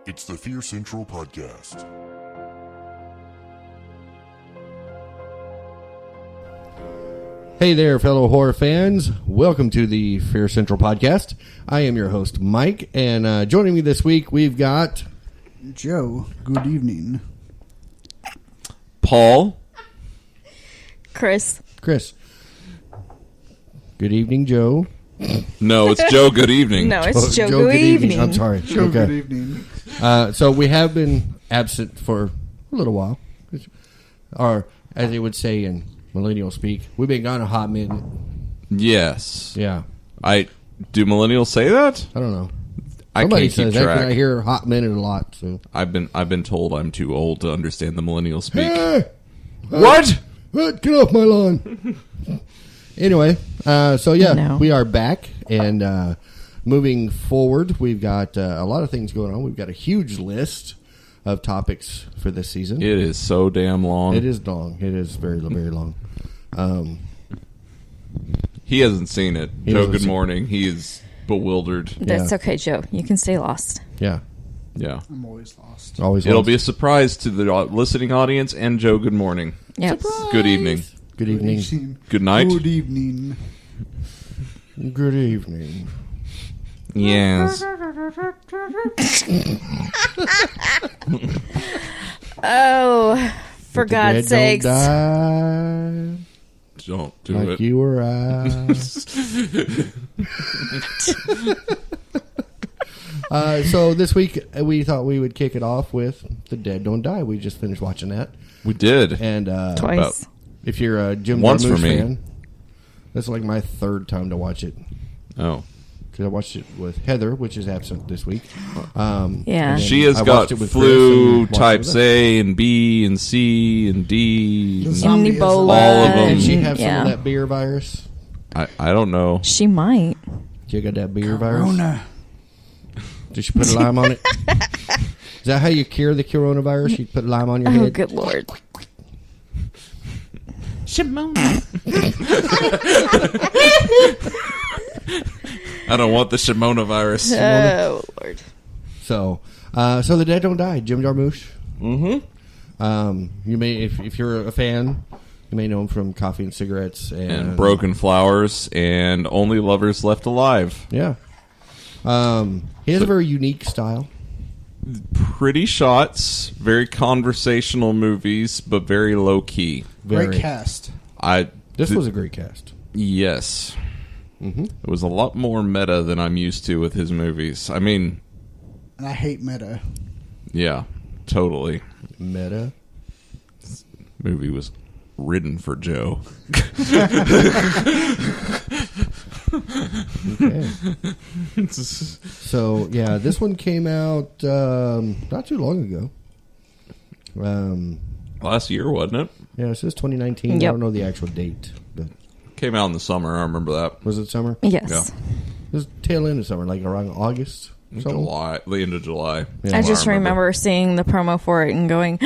It's the Fear Central Podcast. Hey there, fellow horror fans. Welcome to the Fear Central Podcast. I am your host, Mike, and joining me this week, we've got... Joe. Good evening. Paul. Chris. Good evening, Joe. No, it's Joe. Good evening. No, it's Joe. Good evening. I'm sorry. Joe, Okay. good evening. So we have been absent for a little while. Or, as they would say in millennial speak, we've been gone a hot minute. Yes. Yeah. Do millennials say that? I don't know. Somebody Somebody says that. I hear hot minute a lot. So I've been told I'm too old to understand the millennial speak. Hey! What? Get off my lawn. Anyway, so yeah, No. we are back, and moving forward, we've got a lot of things going on. We've got a huge list of topics for this season. It is so damn long. It is long. It is very, very long. He hasn't seen it. He Joe, hasn't good seen- morning. He is bewildered. That's Yeah. okay, Joe. You can stay lost. Yeah, Yeah. I'm always lost. always. It'll lost. be a surprise to the listening audience and Joe, good morning. Yep. Good evening. Good evening. Good night. Good evening. Good evening. Yes. Oh, for The God's dead sakes. don't die Don't do like it. you or I. So this week we thought we would kick it off with The Dead Don't Die. We just finished watching that, We did. and Twice. if you're a Jim Once Jarmusch for me. fan, that's like my third time to watch it. Oh. Because I watched it with Heather, which is absent this week. Yeah. and then She has I got watched it with Chris flu and watched it types with A and B and C and D. The and- zombie And has Ebola. All of them. Did she and- have some yeah. of that beer virus? I don't know. She might. She got that beer virus? Corona. Did she put a lime on it? Is that how you cure the coronavirus? You put lime on your Oh, head? good Lord. I don't want the Shimona virus. Oh, Lord. So The Dead Don't Die. Jim Jarmusch. Mm-hmm. You may, if you're a fan, you may know him from Coffee and Cigarettes And Broken Flowers and Only Lovers Left Alive. Yeah. He has a very unique style. Pretty shots, very conversational movies, but very low key. Very. Great cast. This was a great cast. Yes. Mm-hmm. It was a lot more meta than I'm used to with his movies. I mean, And I hate meta. yeah, totally. Meta. Movie was written for Joe. Okay. So yeah, this one came out not too long ago. Last year, wasn't it? Yeah, it says 2019. I Yep. don't know the actual date, but Came out in the summer. I remember that. was it summer? Yes. Yeah. It was tail end of summer, like around August. something? July, the end of July. Yeah. I just remember seeing the promo for it and going,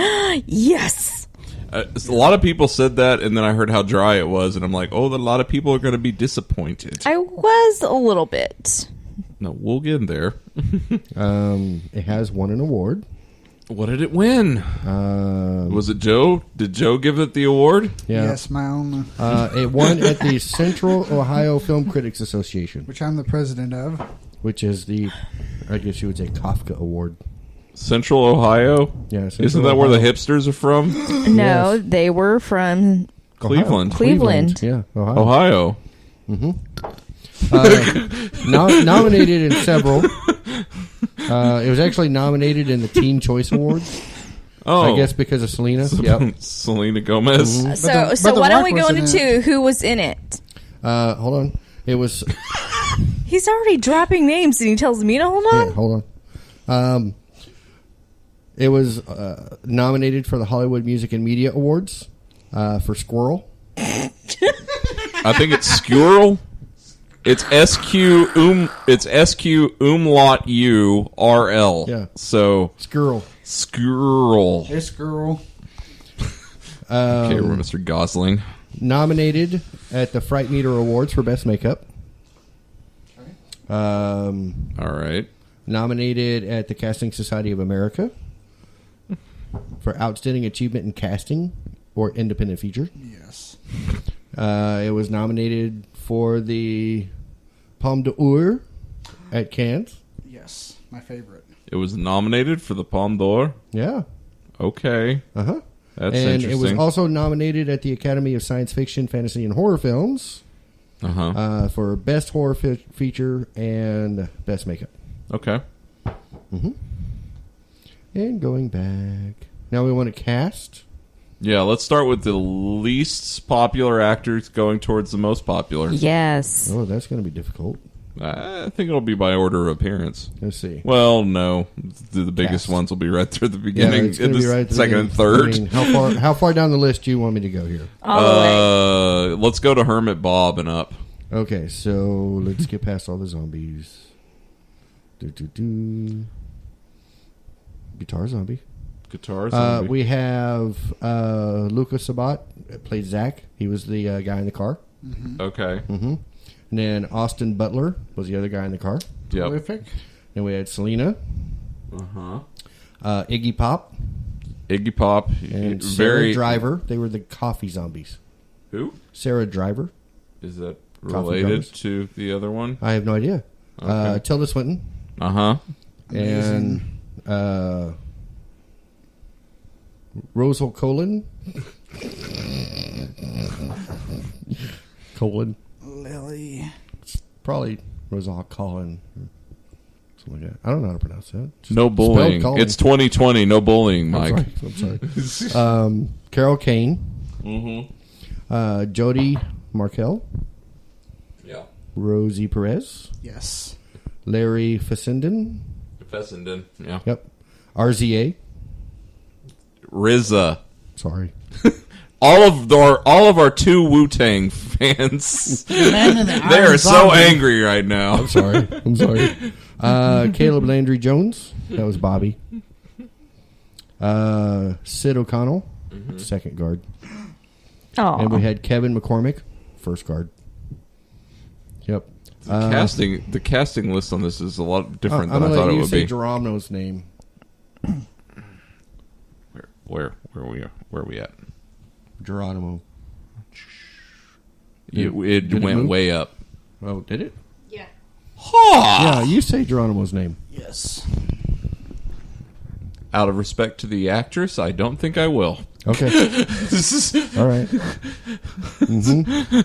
yes. A lot of people said that, and then I heard how dry it was, and I'm like, oh, a lot of people are going to be disappointed. I was a little bit. No, we'll get in there. It has won an award. What did it win? Was it Joe? Did Joe give it the award? Yeah. Yes, my own. It won at the Central Ohio Film Critics Association, Which I'm the president of. which is the, I guess you would say, Kafka Award. Central Ohio? Yeah, Central Isn't that where the Ohio. hipsters are from? No, Yes. they were from Cleveland. Cleveland. Yeah, Ohio. Ohio. Nominated in several. It was actually nominated in the Teen Choice Awards. Oh. I guess because of Selena. Yep. Selena Gomez. Mm-hmm. So, but the why don't Rock we go was in into who was in it? Hold on. It was. He's already dropping names and he tells me to hold on? Yeah, hold on. It was nominated for the Hollywood Music and Media Awards for Squirrel. I think it's Squirrel. It's SQ umlaut U RL. Yeah. So Squirrel. Squirrel. This girl. Okay, we're Mr. Gosling. Nominated at the Fright Meter Awards for Best Makeup. All right. Nominated at the Casting Society of America for Outstanding Achievement in Casting or Independent Feature. Yes. It was nominated for the Palme d'Or at Cannes. Yes. My favorite. It was nominated for the Palme d'Or. Yeah. Okay. Uh-huh. That's And interesting. it was also nominated at the Academy of Science Fiction, Fantasy, and Horror Films for Best Horror Feature and Best Makeup. Okay. And going back. Now we want to cast. Yeah, let's start with the least popular actors going towards the most popular. Yes. Oh, that's going to be difficult. I think it'll be by order of appearance. Let's see. Well, no. The biggest Cast. ones will be right there at the beginning. it's gonna and be the right at the second and beginning. third. I mean, how far down the list do you want me to go here? All the way. Let's go to Hermit Bob and up. Okay, so let's get past all the zombies. Guitar zombie. Guitar zombie. We have Lucas Sabat played Zach. He was the guy in the car. Okay. And then Austin Butler was the other guy in the car. Yep. Prolific. Then we had Selena, Uh-huh. Iggy Pop, Iggy Pop. and Sarah Very... Driver. They were the coffee zombies. Who? Sarah Driver. Is that Coffee related drummers. to the other one? I have no idea. Okay. Tilda Swinton Uh-huh. and Rosal Colin. Colin. Lily. Probably Rosal Colin. Or something like that. I don't know how to pronounce that. Just No spelled bullying. Colin. It's 2020. No bullying, Mike. I'm sorry. Carol Kane. Jody Markell. Yeah. Rosie Perez. Yes. Larry Fessenden. Fessenden. Yeah. Yep. RZA. RZA. Sorry. All of our two Wu-Tang fans. Man in the They Iron are so Zombie. angry right now. I'm sorry. Caleb Landry Jones. That was Bobby. Sid O'Connell. Second guard. And we Oh. had Kevin McCormick. First guard. Yep. The casting list on this is a lot different I'm than I gonna thought let it you would say be. Geronimo's name. Where are we at? Geronimo. It Did it went move? way up. Oh, did it? Yeah. Yeah, you say Geronimo's name. Yes. Out of respect to the actress, I don't think I will. Okay. All right.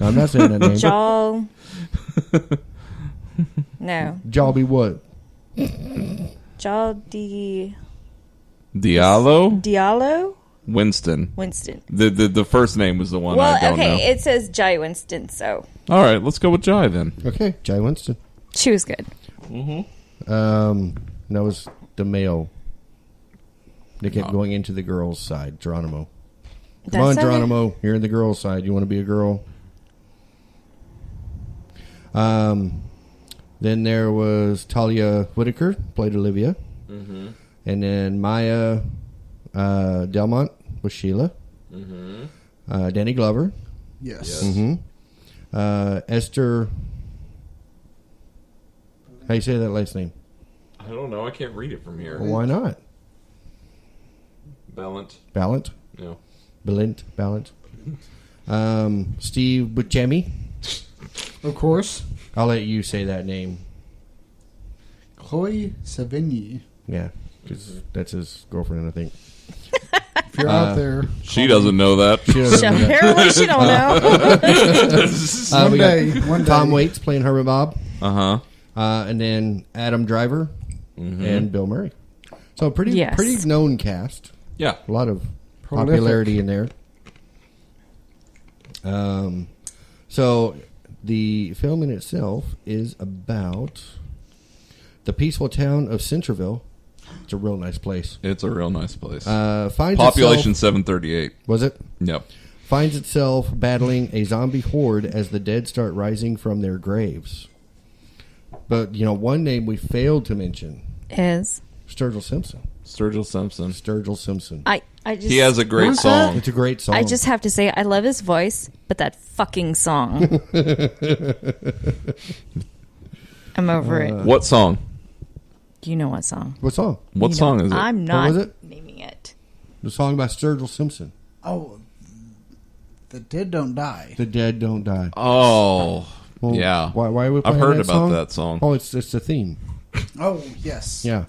I'm not saying that name. Jaw. No. Jalby what? Jaw Diallo? Diallo? Winston. Winston. The first name was the one Well, I don't okay, know. it says Jai Winston, so All right, let's go with Jai then. Okay, Jai Winston. she was good. That was the male. They kept going into the girls' side. Geronimo. Come on, That's okay. Geronimo. You're in the girls' side. You want to be a girl? Then there was Talia Whitaker, played Olivia. And then Maya Delmont was Sheila. Danny Glover. Yes. Esther. How you say that last name? I don't know. I can't read it from here. Well, why not? Ballant. Ballant. No. Ballant. Steve Buscemi. Of course. I'll let you say that name. Chloe Sevigny. Yeah, because that's his girlfriend, I think. If you're out there, She doesn't know that. She doesn't know that. Apparently, she don't know. We got one day. Tom Waits playing Hermit Bob, Uh-huh. and then Adam Driver and Bill Murray. So pretty Yes. known cast. Yeah. A lot of Prolific. popularity in there. So the film in itself is about the peaceful town of Centerville. It's a real nice place. It's a real nice place. Finds Population itself, 738. was it? Yep. Finds itself battling a zombie horde as the dead start rising from their graves. But, one name we failed to mention, Is Sturgill Simpson. Sturgill Simpson. Sturgill Simpson. I just He has a great Who's that? song. It's a great song. I just have to say I love his voice, but that fucking song. I'm over it. What song? You know what song? What song? What You song know, is it? I'm not was it? naming it. The song by Sturgill Simpson. Oh, the dead don't die. The Dead Don't Die. Oh, Well, yeah. Why are we I've playing heard that about song? that song. Oh, it's the theme. Oh, yes. Yeah.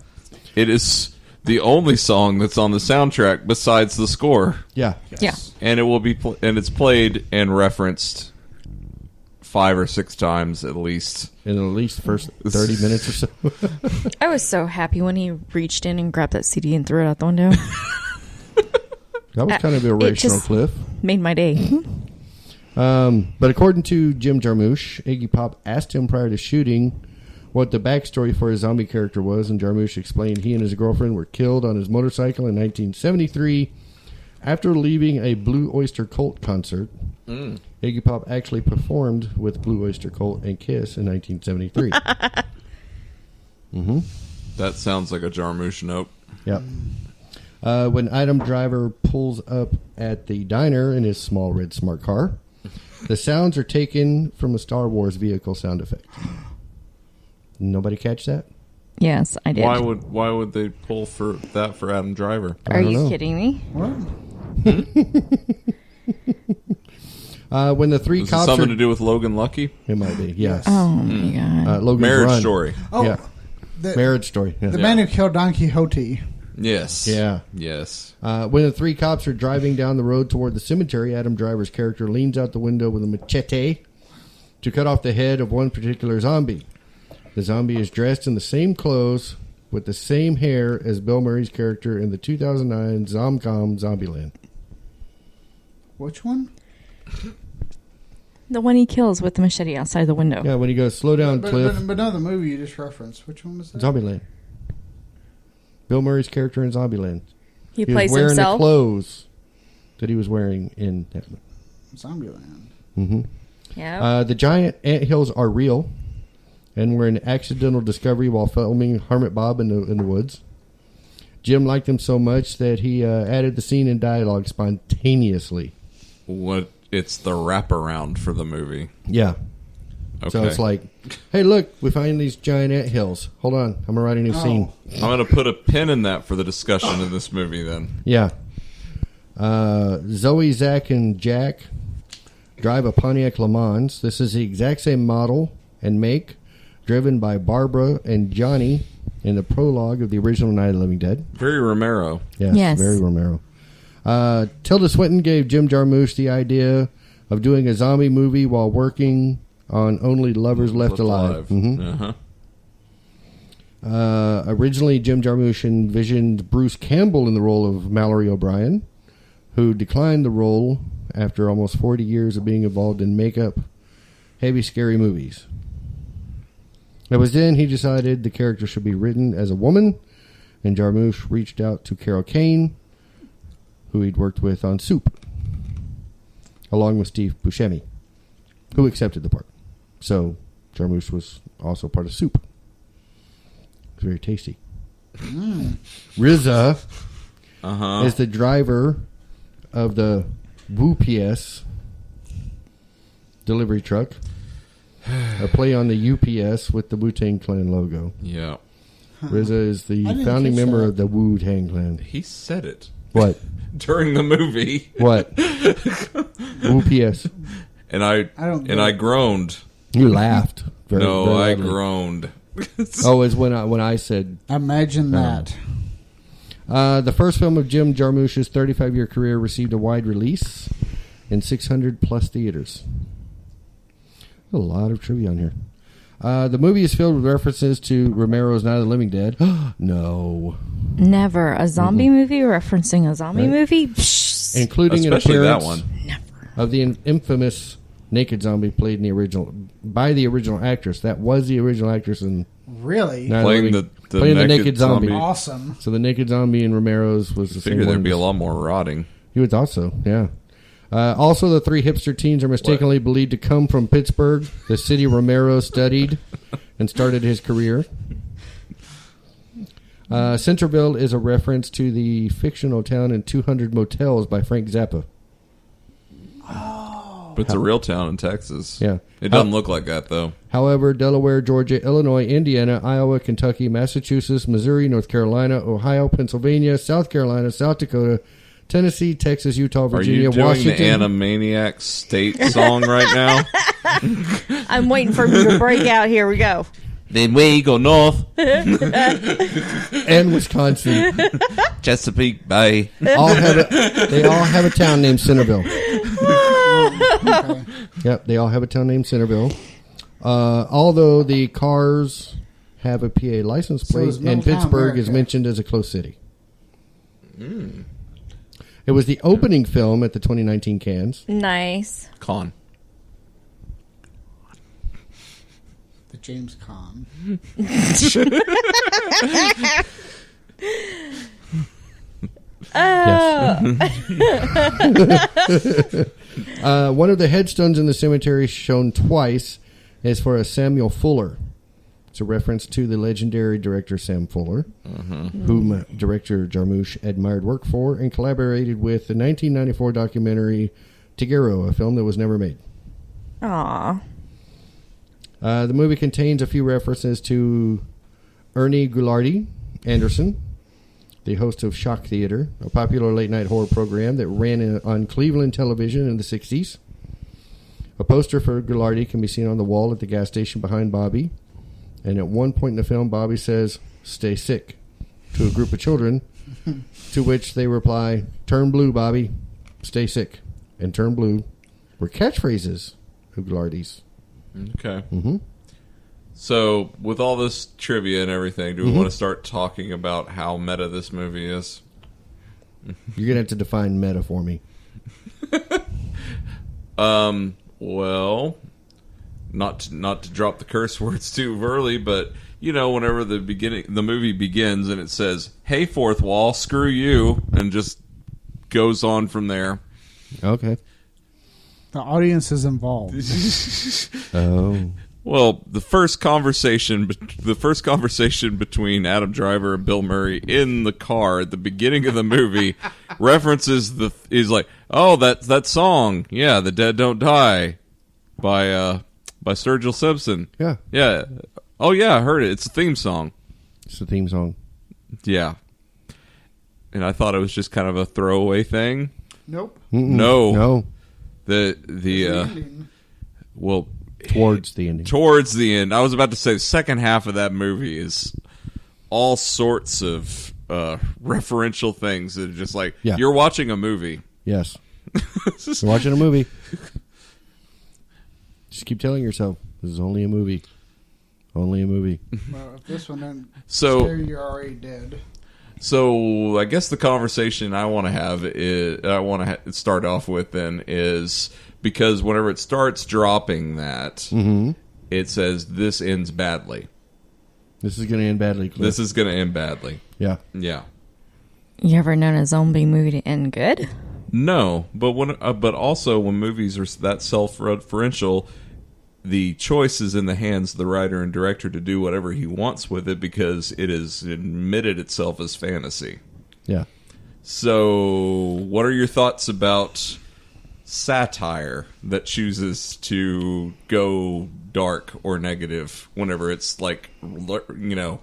It is the only song that's on the soundtrack besides the score, Yeah. Yeah. and it will be and it's played and referenced 5 or 6 times at least. In at least the first 30 minutes or so. I was so happy when he reached in and grabbed that CD and threw it out the window. That was kind of irrational, just- Cliff. Made my day. But according to Jim Jarmusch, Iggy Pop asked him prior to shooting what the backstory for his zombie character was, and Jarmusch explained he and his girlfriend were killed on his motorcycle in 1973 after leaving a Blue Oyster Cult concert. Iggy Pop actually performed with Blue Oyster Cult and Kiss in 1973. That sounds like a Jarmusch note. Yep. When Adam Driver pulls up at the diner in his small red smart car, the sounds are taken from a Star Wars vehicle sound effect. Nobody catch that? Yes, I did. Why would they pull for that for Adam Driver? Are don't you know. kidding me? What? When the three Is it cops something are, to do with Logan Lucky? it might be, yes. Oh my god. Logan's Marriage Run. Story. Oh, Yeah. the, Marriage Story. Yeah. the man who killed Don Quixote. Yes. Yeah. Yes. When the three cops are driving down the road toward the cemetery, Adam Driver's character leans out the window with a machete to cut off the head of one particular zombie. The zombie is dressed in the same clothes with the same hair as Bill Murray's character in the 2009 Zomcom Zombieland. Which one? The one he kills with the machete outside the window. Yeah, when he goes, slow down, Cliff. But no, the movie you just referenced. Which one was that? Zombieland. Bill Murray's character in Zombieland. He He plays was wearing himself. the clothes that he was wearing in that movie. Zombieland. Yeah. The giant anthills are real and were an accidental discovery while filming Hermit Bob in the woods. Jim liked them so much that he added the scene in dialogue spontaneously. What? It's the wraparound for the movie. Yeah. Okay. So it's like, hey, look, we find these giant anthills. Hold on, I'm going to write a new scene. I'm going to put a pin in that for the discussion of this movie then. Yeah. Zoe, Zach, and Jack drive a Pontiac Le Mans. This is the exact same model and make, driven by Barbara and Johnny in the prologue of the original Night of the Living Dead. Very Romero. Yes. Very Romero. Tilda Swinton gave Jim Jarmusch the idea of doing a zombie movie while working on Only Lovers Left Alive. Uh-huh. Originally, Jim Jarmusch envisioned Bruce Campbell in the role of Mallory O'Brien, who declined the role after almost 40 years of being involved in makeup, heavy, scary movies. It was then he decided the character should be written as a woman, and Jarmusch reached out to Carol Kane, who he'd worked with on Soup, along with Steve Buscemi, who accepted the part. So Jarmusch was also part of Soup. It was very tasty. RZA is the driver of the UPS delivery truck. A play on the UPS with the Wu-Tang Clan logo. Yeah. RZA is the I didn't founding catch member that. of the Wu-Tang Clan. He said it What? during the movie. What? UPS. And I don't get I it. groaned. You laughed. Very, No, very I loudly. groaned. Oh, it's when I said Imagine that. the first film of Jim Jarmusch's 35-year career received a wide release in 600 plus theaters. A lot of trivia on here. The movie is filled with references to Romero's Night of the Living Dead. No. Never. A zombie movie referencing a zombie Right. movie? Psh, Including Especially an that appearance one. of the infamous naked zombie played in the original by the original actress. That was the original actress in Really? Night of Playing Living- the playing naked zombie. Awesome. So the naked zombie in Romero's was the same Figured one. there'd be a lot more rotting. He would thought so, yeah. Also, the three hipster teens are mistakenly believed to come from Pittsburgh, the city Romero studied and started his career. Centerville is a reference to the fictional town in 200 Motels by Frank Zappa. Oh. It's a real town in Texas. Yeah. It doesn't look like that, though. However, Delaware, Georgia, Illinois, Indiana, Iowa, Kentucky, Massachusetts, Missouri, North Carolina, Ohio, Pennsylvania, South Carolina, South Dakota, Tennessee, Texas, Utah, Virginia, Are you doing Washington. the Animaniacs state song right now? I'm waiting for him to break out. Here we go. Then we go north. And Wisconsin. Chesapeake Bay. They all have a town named Centerville. Okay. Yep, they all have a town named Centerville. Although the cars have a PA license So plate, is and Middletown Pittsburgh is America. mentioned as a close city. It was the opening film at the 2019 Cannes. Nice. Con. The James Caan. One of the headstones in the cemetery shown twice is for a Samuel Fuller. It's a reference to the legendary director Sam Fuller, whom director Jarmusch admired work for and collaborated with the 1994 documentary Tagero, a film that was never made. Aw. The movie contains a few references to Ernie Goulardi Anderson, the host of Shock Theater, a popular late-night horror program that ran on Cleveland television in the 60s. A poster for Goulardi can be seen on the wall at the gas station behind Bobby. And at one point in the film, Bobby says, "Stay sick," to a group of children, to which they reply, "Turn blue, Bobby. Stay sick." And "turn blue" were catchphrases of Goulardi's. Okay. Mm-hmm. So, with all this trivia and everything, do we want to start talking about how meta this movie is? You're going to have to define meta for me. Well, not to drop the curse words too early, but you know, whenever the movie begins and it says, "Hey, fourth wall, screw you," and just goes on from there. Okay. The audience is involved. Oh. Well, the first conversation between Adam Driver and Bill Murray in the car at the beginning of the movie references is like, "Oh, that song, yeah, The Dead Don't Die," by Sturgill Simpson. Yeah. Yeah. Oh yeah, I heard it. It's a theme song. It's the theme song. Yeah. And I thought it was just kind of a throwaway thing. Nope. Mm-mm. No. No. Well, Towards the ending. towards the end, I was about to say the second half of that movie is all sorts of referential things that are just like, Yeah. you're watching a movie. Yes. You're watching a movie. Just keep telling yourself, this is only a movie. Only a movie. Well, if this one doesn't So- scare you, you're already dead. So I guess the conversation I want to have start off with then is because whenever it starts dropping that, it says this ends badly. This is going to end badly, Cliff. This is going to end badly. Yeah. Yeah. You ever known a zombie movie to end good? No, but but also when movies are that self-referential, the choice is in the hands of the writer and director to do whatever he wants with it because it has admitted itself as fantasy. Yeah. So, what are your thoughts about satire that chooses to go dark or negative whenever it's like, you know,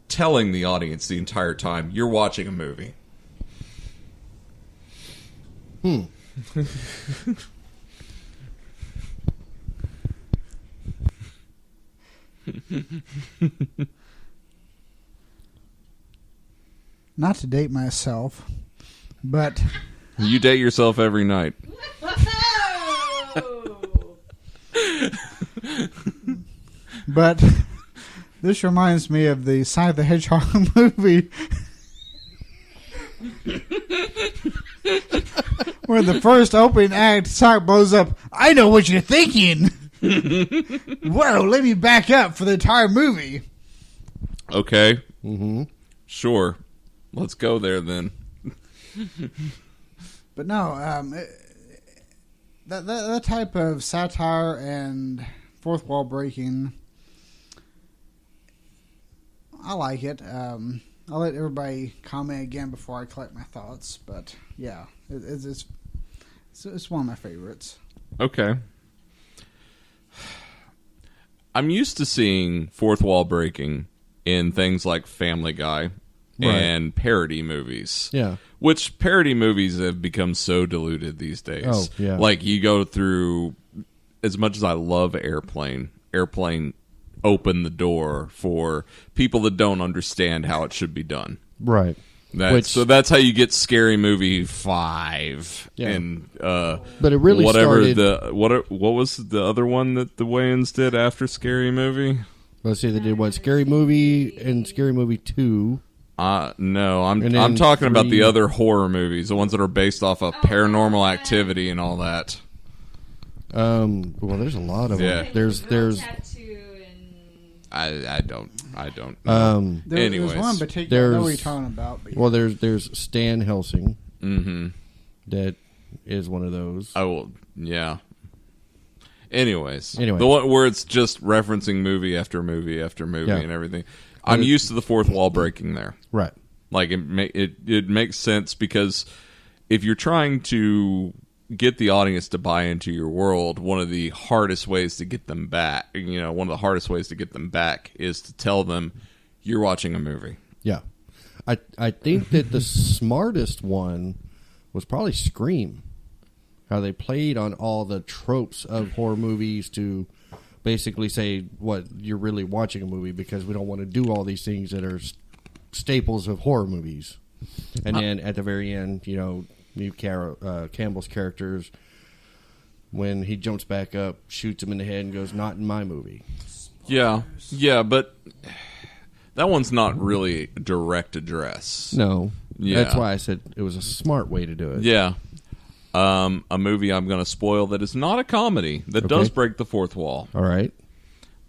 telling the audience the entire time you're watching a movie? Not to date myself, but You date yourself every night. this reminds me of the Sonic the Hedgehog movie where the first opening act, Sonic blows up. I know what you're thinking. Whoa, let me back up for the entire movie. Okay. Mm-hmm. Sure. Let's go there then. But no, that type of satire and fourth wall breaking, I like it. I'll let everybody comment again before I collect my thoughts. But yeah, it's one of my favorites. Okay. I'm used to seeing fourth wall breaking in things like Family Guy and parody movies. Yeah. Which parody movies have become so diluted these days. Oh, yeah. Like, you go through, as much as I love Airplane opened the door for people that don't understand how it should be done. Right. So that's how you get Scary Movie 5. Yeah. And But it really started... what was the other one that the Wayans did after Scary Movie? Let's see, they did what? Scary Movie and Scary Movie 2. No, I'm And then talking about 3. the other horror movies, the ones that are based off of Paranormal Activity and all that. Well, there's a lot of Yeah. them. There's I don't know. There's one in particular I know what you're talking about. But well, there's Stan Helsing. Mm-hmm. That is one of those. I will, yeah. Anyways, Anyway. the one where it's just referencing movie after movie after movie Yeah. and everything. I'm used to the fourth wall breaking there. Right. Like it makes sense because if you're trying to get the audience to buy into your world, one of the hardest ways to get them back, one of the hardest ways to get them back is to tell them you're watching a movie. Yeah. I think that the smartest one was probably Scream. How they played on all the tropes of horror movies to basically say what you're really watching a movie because we don't want to do all these things that are staples of horror movies. And then at the very end, Campbell's characters, when he jumps back up, shoots him in the head and goes, "Not in my movie." Yeah, but that one's not really a direct address. No. Yeah. That's why I said it was a smart way to do it. Yeah. A movie I'm going to spoil that is not a comedy, that Okay. does break the fourth wall. All right.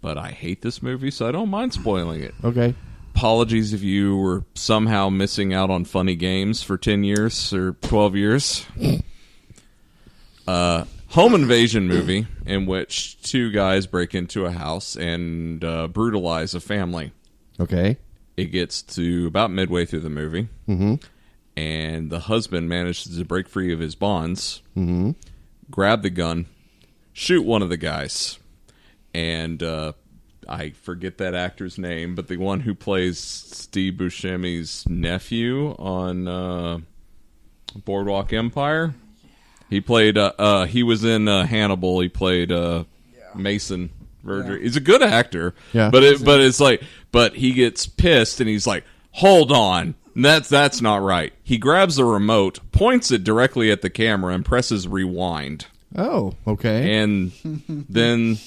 But I hate this movie, so I don't mind spoiling it. Okay. Apologies if you were somehow missing out on Funny Games for 10 years or 12 years. Home invasion movie in which two guys break into a house and brutalize a family. Okay. It gets to about midway through the movie, and the husband manages to break free of his bonds, grab the gun, shoot one of the guys, and I forget that actor's name, but the one who plays Steve Buscemi's nephew on Boardwalk Empire, he played. He was in Hannibal. He played Mason Verger. Yeah. He's a good actor, Yeah. but he gets pissed and he's like, "Hold on, that's not right." He grabs the remote, points it directly at the camera, and presses rewind. Oh, okay. And then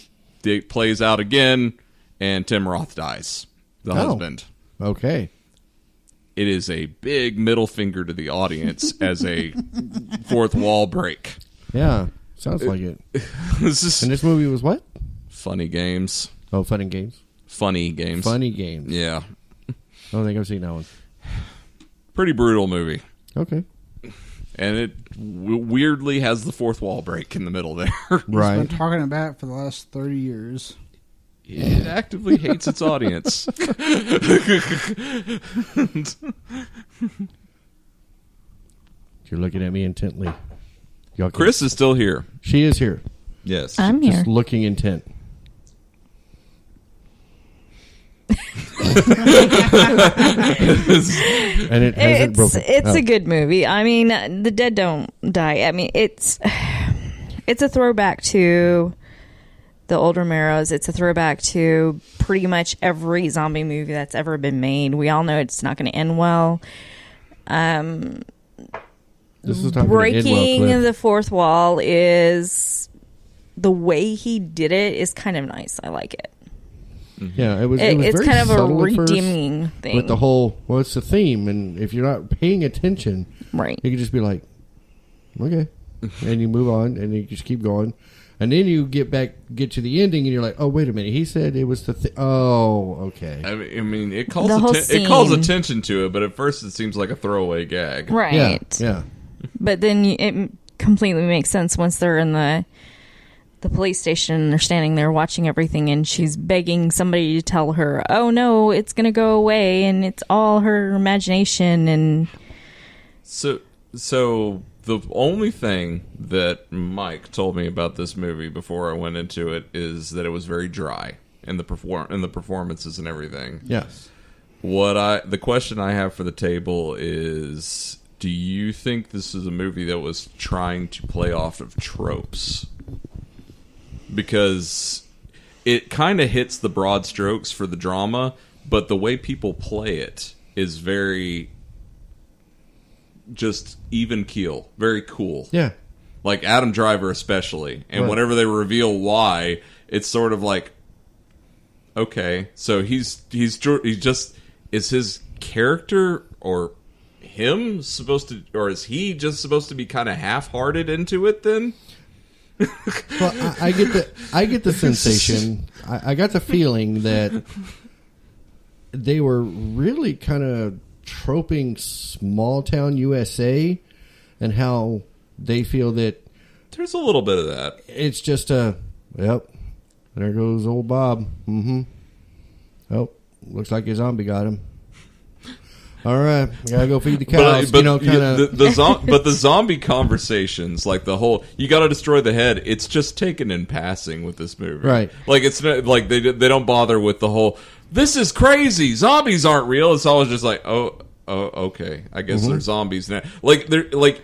it plays out again, and Tim Roth dies, the husband. Okay. It is a big middle finger to the audience as a fourth wall break. Yeah. Sounds like it. This is And this movie was what? Funny Games. Oh, Fun and Games. Funny Games. Funny Games. Yeah. I don't think I've seen that one. Pretty brutal movie. Okay. And it weirdly has the fourth wall break in the middle there. Right. I've been talking about it for the last 30 years. It actively hates its audience. You're looking at me intently. Y'all can- Chris is still here. She is here. Yes. I'm here. Just looking intent. And it hasn't broken. It's Oh. a good movie. I mean, the dead don't die. I mean, it's a throwback to the old Romeros. It's a throwback to pretty much every zombie movie that's ever been made. We all know it's not going to end well. This is not gonna end well, Breaking Cliff. the fourth wall is the way he did it is kind of nice. I like it. Yeah, it was It's very kind of a subtle at first redeeming thing, with the whole, well, it's a theme, and if you're not paying attention, right? you can just be like, okay, and you move on, and you just keep going, and then you get to the ending, and you're like, oh, wait a minute, he said it was the oh, okay, I mean, it calls The whole it calls scene. attention to it, but at first it seems like a throwaway gag. Right. yeah, But then it completely makes sense once they're in the police station and they're standing there watching everything, and she's begging somebody to tell her, oh no, it's going to go away and it's all her imagination. And So The only thing that Mike told me about this movie before I went into it is that it was very dry in the performances and everything. Yes. The question I have for the table is, do you think this is a movie that was trying to play off of tropes? Because it kind of hits the broad strokes for the drama, but the way people play it is very just even keel, very cool. Yeah. Like Adam Driver especially. And Right. whenever they reveal why, it's sort of like, okay, so he's just, is his character or him supposed to, or is he just supposed to be kind of half-hearted into it then? Well, I get the sensation. I got the feeling that they were really kind of troping small town USA and how they feel that There's a little bit of that. it's just yep, there goes old Bob. Mm-hmm. Oh, looks like a zombie got him. All right, gotta go feed the cows. But kind the zombie conversations, like the whole, you got to destroy the head. It's just taken in passing with this movie, Right. Like it's not, like they don't bother with the whole, this is crazy, zombies aren't real. It's always just like, oh, okay, I guess they're zombies now. Like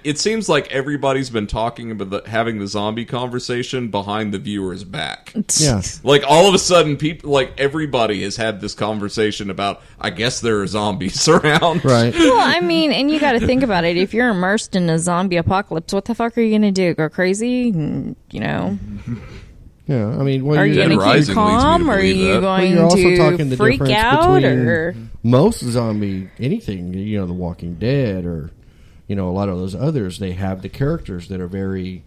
it seems like everybody's been talking about having the zombie conversation behind the viewer's back. Yeah. Like all of a sudden, people, like everybody has had this conversation about, I guess there are zombies around. Right. Well, I mean, and you got to think about it. If you're immersed in a zombie apocalypse, what the fuck are you going to do? Go crazy? You know? Yeah. I mean, Are you Dead going to Rising keep leads me to calm? Or are believe you that. going you're also talking to the freak difference out? between Or most zombie anything, The Walking Dead or, a lot of those others, they have the characters that are very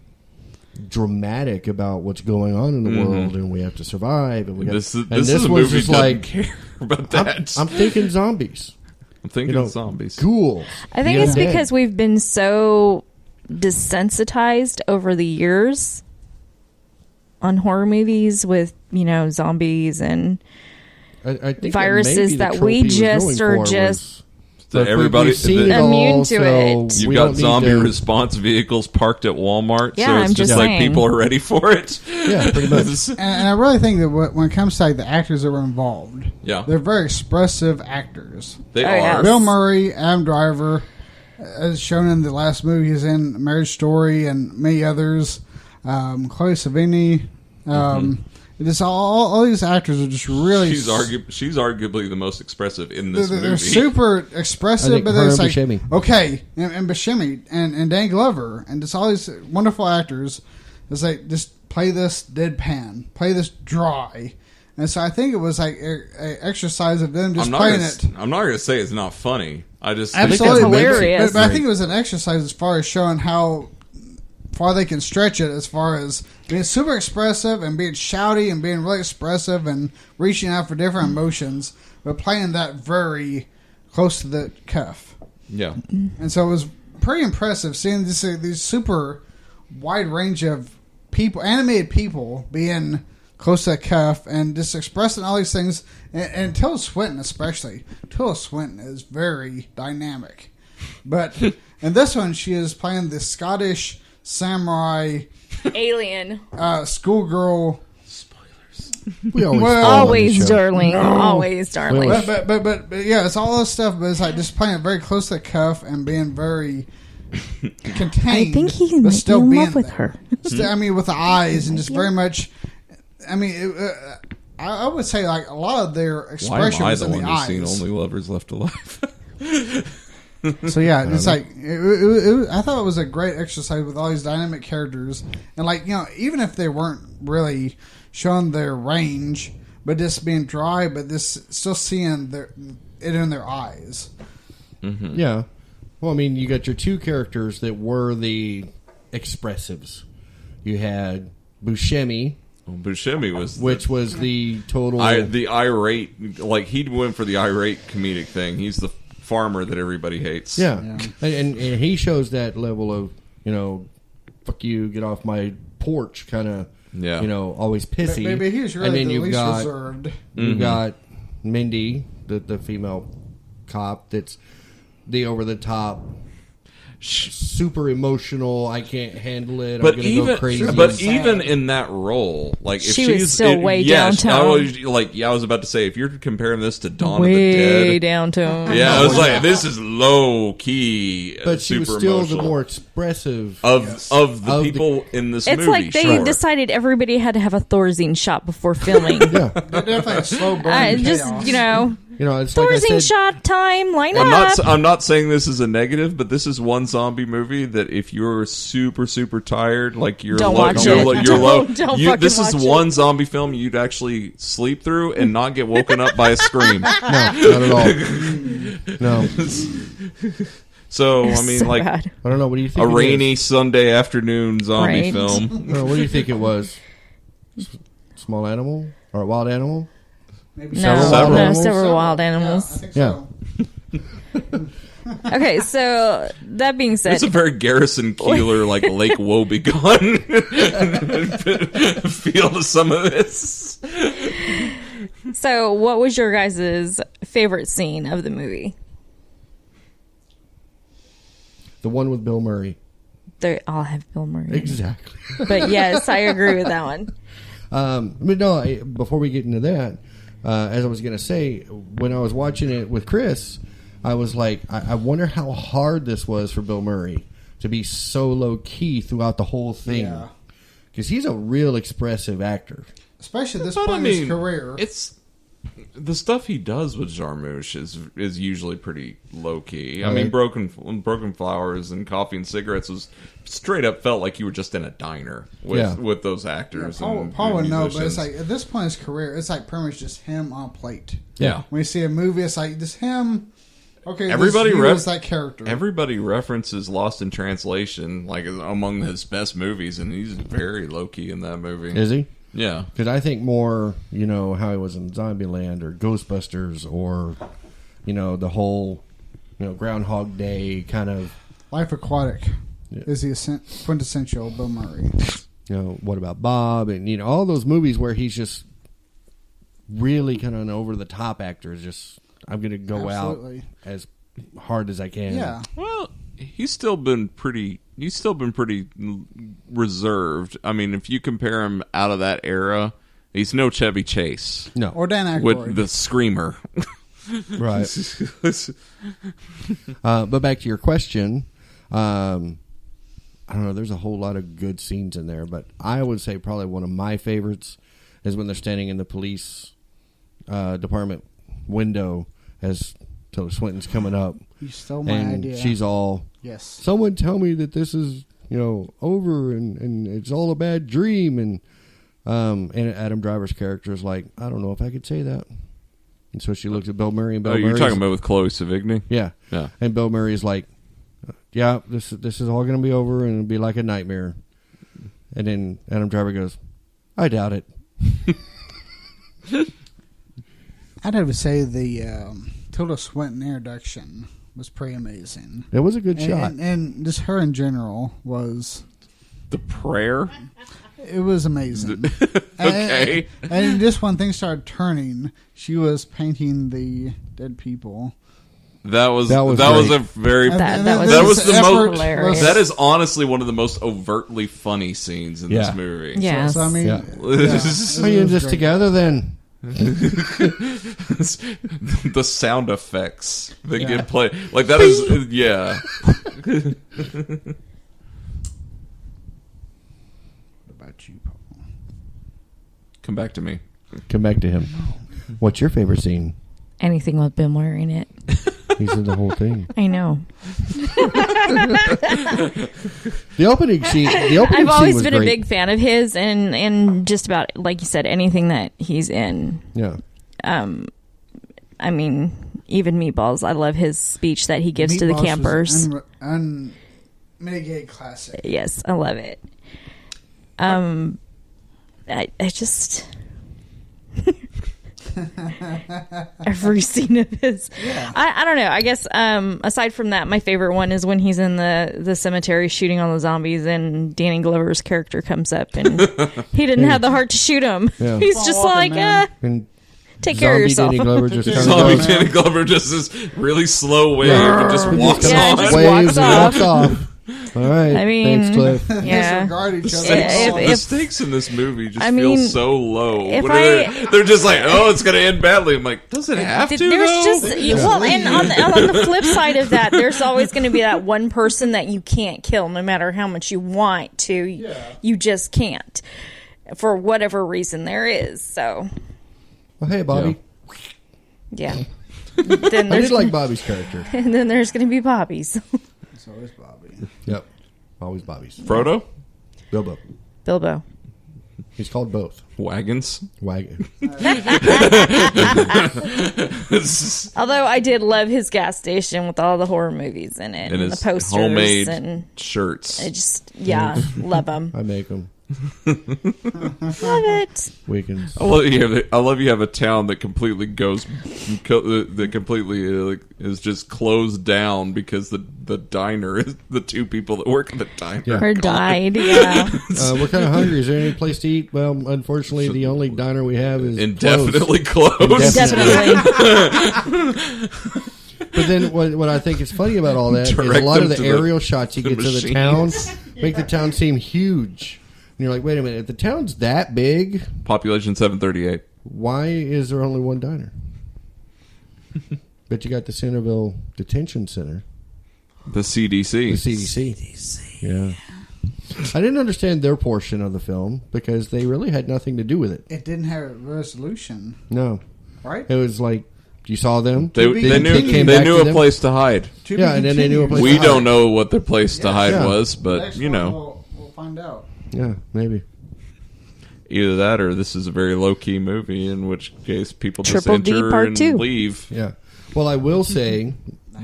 dramatic about what's going on in the world, and we have to survive. And we got, This and is a one's movie just that doesn't like, care about that. I'm thinking zombies, I'm thinking zombies. ghouls. I think the it's undead. because we've been so desensitized over the years on horror movies with, zombies and I think viruses maybe the that trope we he was just going are for just- was, So look, everybody- we've seen it the- all, Immune to so it. You've we got don't need zombie to- response vehicles parked at Walmart, Yeah, so it's I'm just just like saying. people are ready for it. Yeah, pretty much. And I really think that when it comes to like the actors that were involved, Yeah. they're very expressive actors. They Oh, are. yeah. Bill Murray, Adam Driver, as shown in the last movie, he's in Marriage Story and many others. Chloe Sevigny. Just all these actors are just really. She's arguably the most expressive in this they're movie. super I expressive, think but her it's and like Buscemi. okay, and Buscemi and Dan Glover and just all these wonderful actors. It's like just play this deadpan, play this dry, and so I think it was like a exercise of them just playing it. I'm not going to say it's not funny. I just Absolutely, that's hilarious. But I think it was an exercise as far as showing how far they can stretch it, as far as being super expressive and being shouty and being really expressive and reaching out for different emotions, but playing that very close to the cuff. yeah. And so it was pretty impressive seeing these super wide range of people, animated people, being close to the cuff and just expressing all these things. And Tilda Swinton especially. Tilda Swinton is very dynamic. But in this one, she is playing the Scottish samurai alien. schoolgirl. We always Well- fall on Always, the show. darling. Always, darling. always- But yeah, it's all this stuff, but it's like just playing it very close to the cuff and being very contained. I think he but might still be in being love with there. her. I mean, with the eyes and just very much. I mean, I would say like a lot of their Why am expression I was the in one the who's seen eyes. Only Lovers Left Alive? So yeah, it's like I thought it was a great exercise with all these dynamic characters, and like even if they weren't really showing their range, but just being dry, but this still seeing it in their eyes. Yeah. Well, I mean, you got your two characters that were the expressives. You had Buscemi, Buscemi was which was the total. the irate, like he went for the irate comedic thing. He's the farmer that everybody hates. yeah. And he shows that level of, fuck you, get off my porch kind of, Yeah. always pissy. Maybe he was And really then the you've least got, reserved. You've got Mindy, the female cop that's the over the top. super emotional. I can't handle it. But I'm gonna even go crazy. but Sad. even in that role, like if She was she's still way downtown. I was about to say, if you're comparing this to Dawn of the Way Dead, downtown. yeah, I was like, this is low key, but she was super still emotional. the more expressive. of Of the the- people in this It's movie. like they sure. decided everybody had to have a Thorazine shot before filming. Yeah, They're definitely a slow burn. Just, chaos. it's like I Thorazine said. shot time, line I'm up. I'm not saying this is a negative, but this is one zombie movie that if you're super tired, like you're Don't low, watch you're, it. low- you're low, Don't you, fucking this is watch it. one zombie film you'd actually sleep through and not get woken up by a scream. No, not at all. No, So I mean, So like bad. I don't know. What do you think? a it rainy is? Sunday afternoon zombie Right. film. What do you think it was? Small animal or a wild animal? Maybe No, Several wild no, animals? several wild Yeah, I animals. think Yeah. so. Okay, so that being said, It's a very Garrison Keeler, like Lake Woebegone feel to some of this. so what was your guys' favorite scene of the movie? The one with Bill Murray. They all have Bill Murray, Exactly. but yes, I agree with that one. But no, before we get into that, as I was going to say, when I was watching it with Chris, I was like, I wonder how hard this was for Bill Murray to be so low key throughout the whole thing. Yeah. Because he's a real expressive actor. Especially at this But point I mean, in his career. it's the stuff he does with Jarmusch is usually pretty low key. I Okay. mean, Broken Flowers and Coffee and Cigarettes was straight up felt like you were just in a diner with those actors. Paul and would know, but musicians. it's like at this point in his career, it's like pretty much just him on plate. Yeah. When you see a movie, it's like just him. Okay, Everybody this ref- is that character. Everybody references Lost in Translation like among his best movies, and he's very low key in that movie. Is he? Yeah. Because I think more, how he was in Zombieland or Ghostbusters or, the whole, Groundhog Day kind of, Life Aquatic is the quintessential Bill Murray. What About Bob and, all those movies where he's just really kind of an over-the-top actor. Just, I'm going to go Absolutely. out as hard as I can. Yeah. Well, he's still been pretty reserved. I mean, if you compare him out of that era, he's no Chevy Chase No. Or Dan Aykroyd. with the screamer. Right. But back to your question, I don't know. There's a whole lot of good scenes in there, but I would say probably one of my favorites is when they're standing in the police department window as Tilda Swinton's coming up, You stole my and idea. she's all, Yes. "Someone tell me that this is over and it's all a bad dream." And Adam Driver's character is like, "I don't know if I could say that." And so she looks at Bill Murray, and Bill Oh, you're Murray's- talking about with Chloe Sevigny? yeah. Yeah. And Bill Murray's like, "Yeah, this is all going to be over, and it'll be like a nightmare." And then Adam Driver goes, "I doubt it." I'd have to say the Tilda Swinton introduction was pretty amazing. It was a good shot. And just her in general was... The prayer? It was amazing. Okay. And just when things started turning, she was painting the dead people. That was That was a great. very That was the effort most hilarious. that is honestly one of the most overtly funny scenes in Yeah. this movie. Yeah. So I mean, Yeah. yeah, Are you it was just great. together then? The sound effects that Yeah. get played like that is yeah. What about you, Paul? Come back to me. Come back to him. What's your favorite scene? Anything with Bill Murray in it. He's in the whole thing. I know. The opening scene. The opening I've always scene was been a great. big fan of his, and just about, like you said, anything that he's in. Yeah. I mean, even Meatballs. I love his speech that he gives to the Meatballs was campers. Unmitigated classic. Yes, I love it. I just every scene of his. Yeah. I don't know. I guess aside from that, my favorite one is when he's in the cemetery shooting all the zombies, and Danny Glover's character comes up, and he didn't have the heart to shoot him. Yeah. He's just Walking like, man. And Take care of yourself. Danny Glover just kind of Zombie goes, Danny Glover just this really slow wave Yeah. and just He walks Yeah, on. just waves and walks walks off. All right. I mean, thanks, Cliff. Yeah. Disregard each other. The stakes in this movie just I feel mean, so low. if They're just like, oh, it's going to end badly. I'm like, does it have to? There's though? just well, and on the flip side of that, there's always going to be that one person that you can't kill, no matter how much you want to. You just can't, for whatever reason there is. So, Well, hey, Bobby. yeah. Then I there's did like Bobby's character. and then there's going to be Bobby's. It's always Bobby. Yep. Always Bobby's. Frodo? Bilbo. Bilbo. He's called both. Wagons? Wagon. Although I did love his gas station with all the horror movies in it And and the his posters homemade and shirts. I just love them. I make them. Love it. Weekends. I love you have a town that completely goes, that completely is just closed down because the diner is the two people that work at the diner. Yeah. Or died, yeah. We're kind of hungry. Is there any place to eat? Well, unfortunately, the only diner we have is Indefinitely closed. closed. Definitely. But then what I think is funny about all that is a Direct lot them of the to the- aerial shots you the get to the machines. town make the town seem huge. And you're like, wait a minute, if the town's that big, Population 738. why is there only one diner? But you got the Centerville Detention Center, The CDC. the CDC. Yeah. I didn't understand their portion of the film because they really had nothing to do with it. It didn't have a resolution, No. right? It was like, you saw them. They Then knew came back to a them. place to hide. To Yeah, be and then they knew a continued. place We to don't hide. know what their place to hide Yeah. was, but Next you one know, we'll find out. Yeah, maybe. either that or this is a very low key movie, in which case people just Triple D enter Part and 2. leave. Yeah. Well, I will say,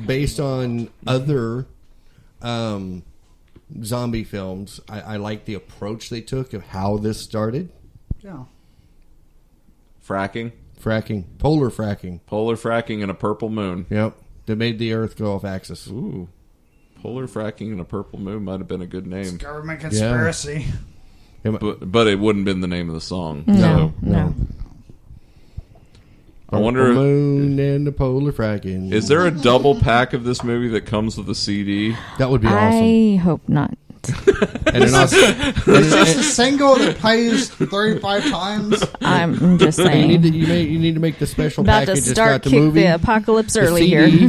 based on other zombie films, I like the approach they took of how this started. Yeah. Fracking, Polar fracking. polar fracking, and a purple moon. Yep. That made the Earth go off axis. Ooh, polar fracking and a purple moon might have been a good name, Government conspiracy. but it wouldn't have been the name of the song. No, So, no. I wonder, Purple moon and the polar fracking. is there a double pack of this movie that comes with a CD? That would be awesome. I hope not. And an It's just a single that plays 35 times. I'm just you saying. need to you need to make the special About to package that's start got the kick movie, the apocalypse the early CD, here.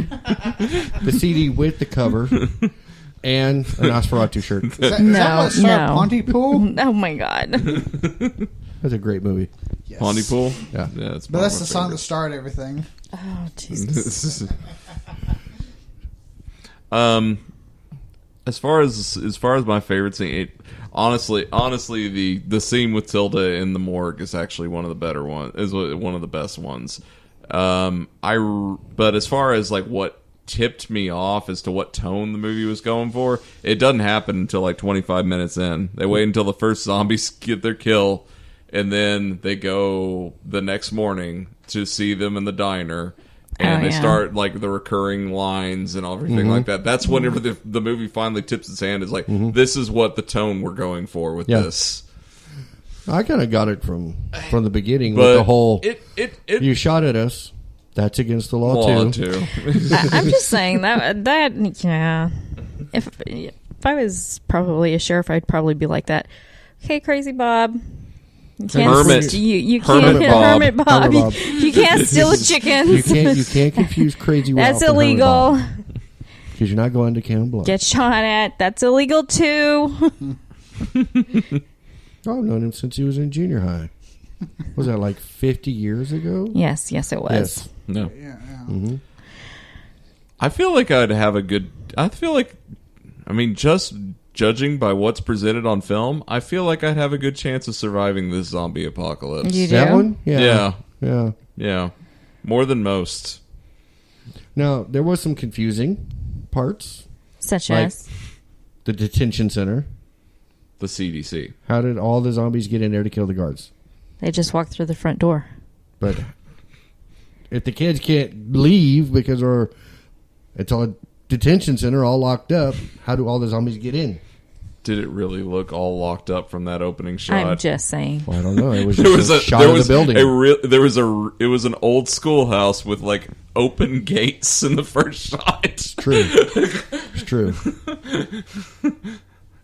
the CD with the cover, and a Nosferatu shirt. Is that No, what started no. Pontypool? Oh my god. That's a great movie. Yes. Pontypool? Yeah. It's But one that's of the my song that favorites. started everything. Oh Jesus. As far as my favorite scene, honestly, the scene with Tilda in the morgue is actually one of the better ones. Is one of the best ones. But as far as like what tipped me off as to what tone the movie was going for, it doesn't happen until like 25 minutes in. They wait until the first zombies get their kill, and then they go the next morning to see them in the diner. And Oh, they yeah. start like the recurring lines and everything like that. That's whenever the movie finally tips its hand. Is like, this is what the tone we're going for with Yeah. this. I kind of got it from the beginning But with the whole it "you shot at us." That's against the law, law too. too. I'm just saying that yeah. If I was probably a sheriff, I'd probably be like that. Okay, crazy Bob. You can't Hermit. you Hermit can't Bob. Hermit Bob. Hermit Bob. You can't steal chickens. You can't confuse Crazy Ralph. That's illegal. Because you're not going to Cannon Bluff. Get shot at. That's illegal too. I've known him since he was in junior high. Was that like 50 years ago? Yes, it was. Yes. No, Yeah, yeah. Mm-hmm. I feel like I'd have a good. I mean, just judging by what's presented on film, I feel like I'd have a good chance of surviving this zombie apocalypse. You do? That one? Yeah. Yeah. Yeah, more than most. Now, there was some confusing parts. Such Like- as The detention center. The CDC. How did all the zombies get in there to kill the guards? they just walked through the front door. But if the kids can't leave because it's a detention center all locked up, how do all the zombies get in? did it really look all locked up from that opening shot? I'm just saying. Well, I don't know. It was just a shot of the building. It was an old schoolhouse with like open gates in the first shot. True. It's true.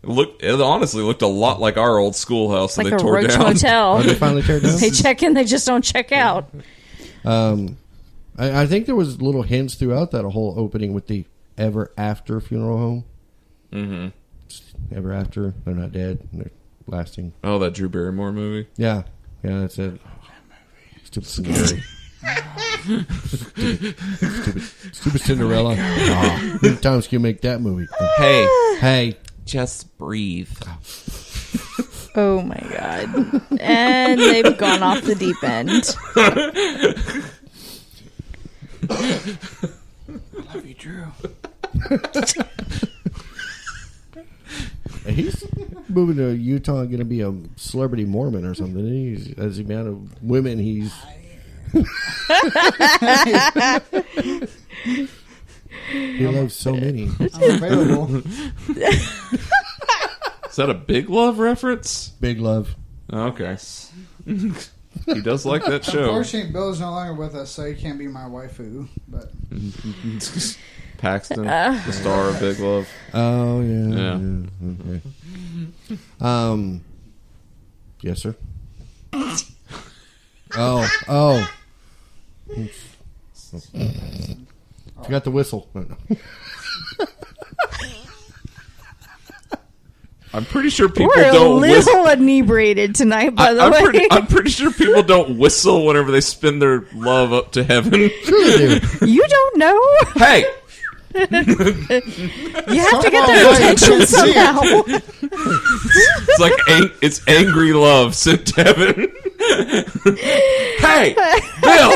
It honestly looked a lot like our old schoolhouse Like that they a tore roach down. motel. Oh, they finally tear it down? They check in, they just don't check out. I think there was little hints throughout that whole opening with the Ever After funeral home. Mm-hmm. Ever After, they're not dead. They're lasting. Oh, that Drew Barrymore movie. Yeah, that's it. Stupid Cinderella. Stupid Cinderella. How many times can you make that movie? Hey, Just breathe. Oh my god. And they've gone off the deep end. I love you, Drew. he's moving to Utah, going to be a celebrity Mormon or something. He's as the amount of women he's. He loves so many. I'm available. Is that a Big Love reference? Big love. Okay. He does like that show. Unfortunately, Bill's no longer with us, so he can't be my waifu. But Paxton, the star of Big Love. Oh yeah. Yeah. Okay. Yes, sir. Oh. Forgot the whistle. No. I'm pretty sure people We're a don't whistle. little inebriated tonight, by the way. I'm pretty sure people don't whistle whenever they spin their love up to heaven. Sure they do. You don't know? Hey, You have to get their attention somehow. it's like it's angry love sent to heaven. Hey, Bill.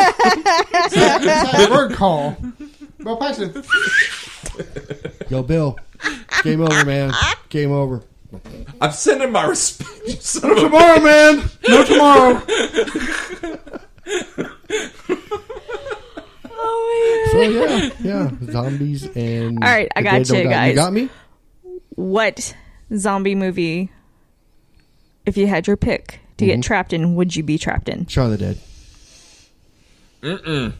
that word call. Bill Paxton. Yo, Bill. Game over, man. Game over. I'm sending my respect. You son of a Tomorrow, man. No tomorrow. Oh, So yeah, zombies and. All right, I the got dead don't you, die. guys. You got me? what zombie movie, if you had your pick to get trapped in, would you be trapped in? Shaun of the Dead.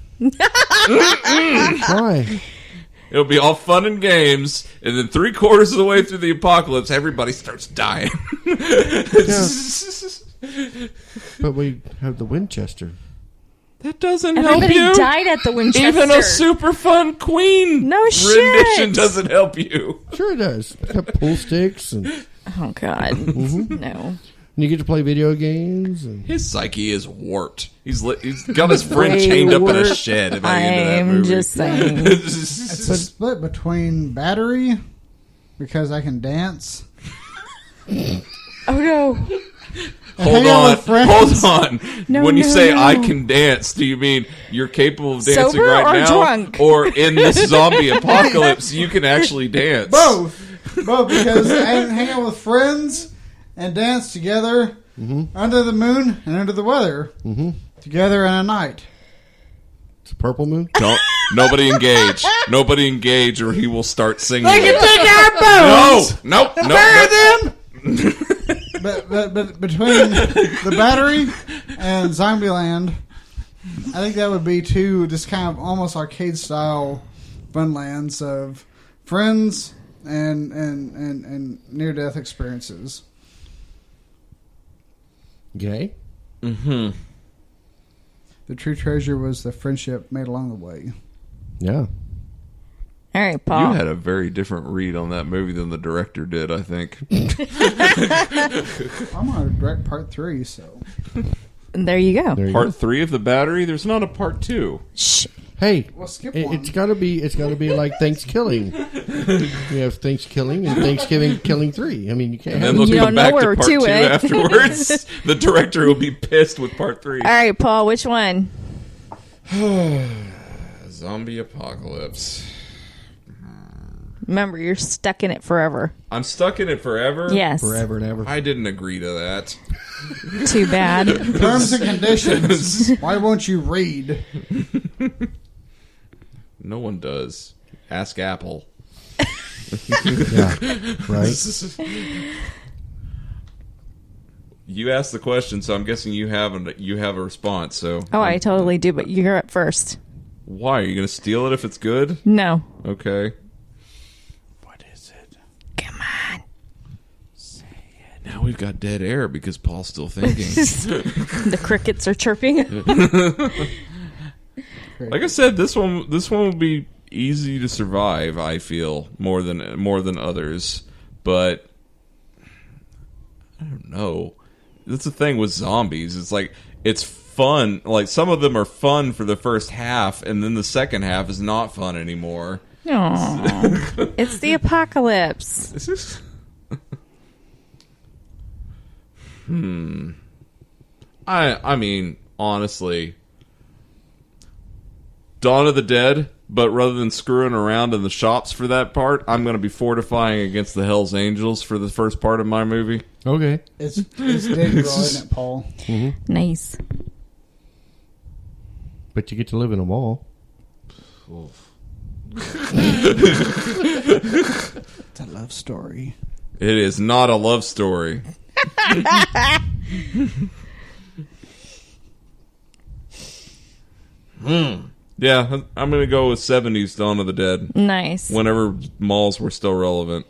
Why? It'll be all fun and games, and then 3/4 of the way through the apocalypse, everybody starts dying. But we have the Winchester. That doesn't help Everybody you. died at the Winchester. Even a super fun Queen No rendition shit. doesn't help you. Sure it does. It's got pool sticks and Oh God, no. you get to play video games. And His psyche is warped. He's got his friend Way chained up in a warped. shed at the end of that I'm movie. just saying. It's a split between battery, because I can dance. Oh no. Hold Hang out on, with friends. hold on. No, when you no, say no. I can dance, do you mean you're capable of dancing Sober right or now, drunk? or in this zombie apocalypse you can actually dance? Both, because I hang out with friends and dance together under the moon and under the weather together in a night. it's a purple moon. Nobody engage. Nobody engage, or he will start singing. They can pick our bones. No. Bury them. But between the battery and Zombieland, I think that would be two just kind of almost arcade style fun lands of friends and near death experiences. Okay. The true treasure was the friendship made along the way. Yeah. All right, Paul. You had a very different read on that movie than the director did, I think. I'm going to direct part 3, so. There you go. There you Part go. 3 of the battery? There's not a part 2. Shh. Hey, Well, skip one. it's gotta be like Thanksgiving. You have Thanksgiving and Thanksgiving killing 3. I mean, you can't And have then they'll You come don't know back to where part to 2 it. afterwards. The director will be pissed with part 3. All right, Paul. Which one? Zombie apocalypse. Remember, you're stuck in it forever. I'm stuck in it forever? Yes. forever and ever. I didn't agree to that. Too bad. Terms and conditions. Why won't you read? No one does. Ask Apple. Yeah, right. You asked the question, so I'm guessing you have a response. So, Oh, I totally do, but you're up first. why are you going to steal it if it's good? No. Okay. What is it? Come on. Now we've got dead air because Paul's still thinking. The crickets are chirping. Like I said, this one will be easy to survive. I feel more than others, but I don't know. That's the thing with zombies. It's like it's fun. Like some of them are fun for the first half, and then the second half is not fun anymore. Aw. It's the apocalypse. This is. I mean, honestly, Dawn of the Dead. But rather than screwing around in the shops for that part, I'm going to be fortifying against the Hells Angels for the first part of my movie. Okay. It's Dave Grohl, isn't it, Paul? Nice. But you get to live in a mall. It's a love story. It is not a love story. Yeah, I'm going to go with 70s Dawn of the Dead. Nice. Whenever malls were still relevant.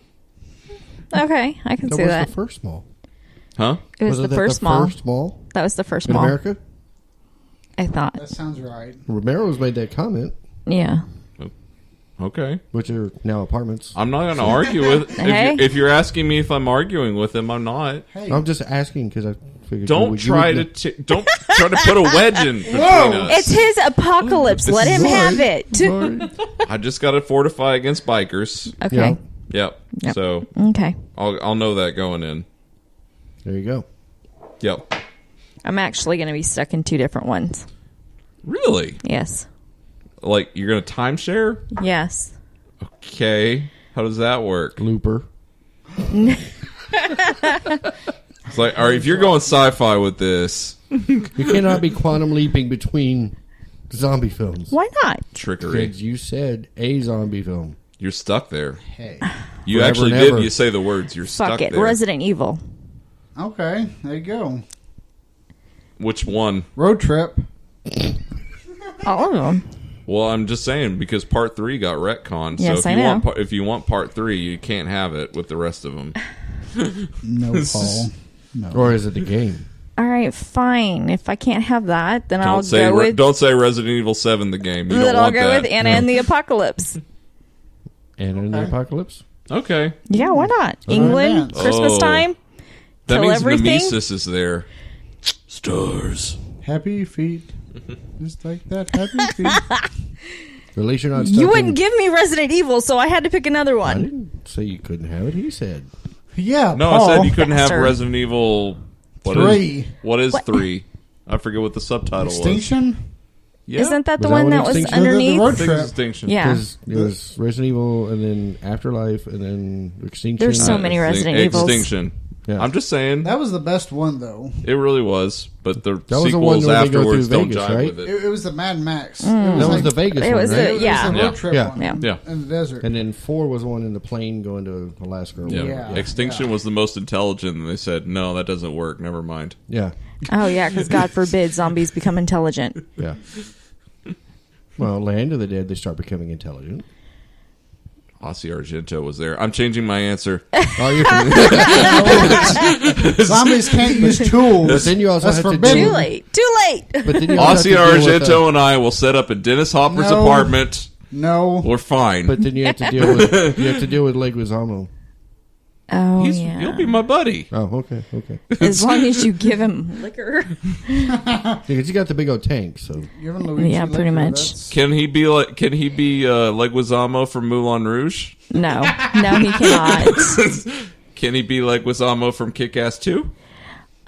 Okay, I can That see was that. the first mall. Huh? It was Wasn't the that first the mall. first mall That was the first in mall. America? I thought. That sounds right. Romero's made that comment, Yeah. Okay. which are now apartments. I'm not going to argue with Hey. if you're asking me if I'm arguing with him, I'm not. Hey, I'm just asking because I figured Don't try to don't try to put a wedge in between us. It's his apocalypse. Let him have it. Sorry. I just got to fortify against bikers. Okay. Yeah. Yep. Yep. So Okay. I'll know that going in. There you go. Yep. I'm actually going to be stuck in two different ones. Really? Yes. Like you're gonna timeshare? Yes. Okay. How does that work? Looper. It's like, all right, if you're going sci-fi with this, You cannot be quantum leaping between zombie films. Why not? trickery, Because you said a zombie film. you're stuck there. hey. You Forever actually and did. ever. You say the words. You're Fuck stuck it. there. Resident Evil. Okay, there you go. Which one? Road trip. All of them. Well, I'm just saying because part 3 got retconned. Yes, so I if you know. want if you want part 3, you can't have it with the rest of them. No, Paul. No. Or is it the game? All right, fine. If I can't have that, then I'll Don't say go with. don't say Resident Evil 7 the game. You Then don't I'll want go that. with Anna and the Apocalypse. And in the apocalypse? Okay. Yeah, why not? England, dance. Christmas Oh. time. That Kill means everything? Nemesis is there. Stars. Happy feet. Just like that. Happy feet. At least you're not stuck You in- wouldn't give me Resident Evil, so I had to pick another I one. didn't say you couldn't have it. He said. Yeah, No, Paul. I said you couldn't have Bastard. Resident Evil. What 3. is what is What? 3? I forget what the subtitle was. Extinction? Yeah. Isn't that the Was that one one that was Extinction? The underneath? road Things trip. Extinction. Yeah. Because it was Resident Evil and then Afterlife and then Extinction. There's so many Resident Evils. Extinction. Yeah. I'm just saying That was the best one, though. it really was, but the That was the one sequels where they go afterwards through don't Vegas, jive right? with it. It was the Mad Max. That was like- the Vegas it one, was right? the- It was yeah. the Yeah. road trip Yeah. one. Yeah. Yeah. In the desert. And then 4 was the one in the plane going to Alaska. Or Yeah. whatever. Yeah. Extinction was the most intelligent, and they said, no, that doesn't work. Never mind. Yeah. Oh, yeah, because God forbid zombies become intelligent. Yeah. Well, Land of the Dead, they start becoming intelligent. Ossie Argento was there. I'm changing my answer. Oh, you're Zombies can't use tools. But then you also That's have to forbidden. do- Too late. Too late. But then you also Ossie have to deal with, Argento and I will set up in Dennis Hopper's No. apartment. No. We're fine. But then you have to deal with Leguizamo. Oh, He'll yeah. be my buddy. Oh, okay. As long as you give him liquor. Because you got the big old tank, so Giving Luigi Yeah, pretty liquor, much. that's- Can he be Leguizamo from Moulin Rouge? No. No, he cannot. Can he be Leguizamo from Kick-Ass 2?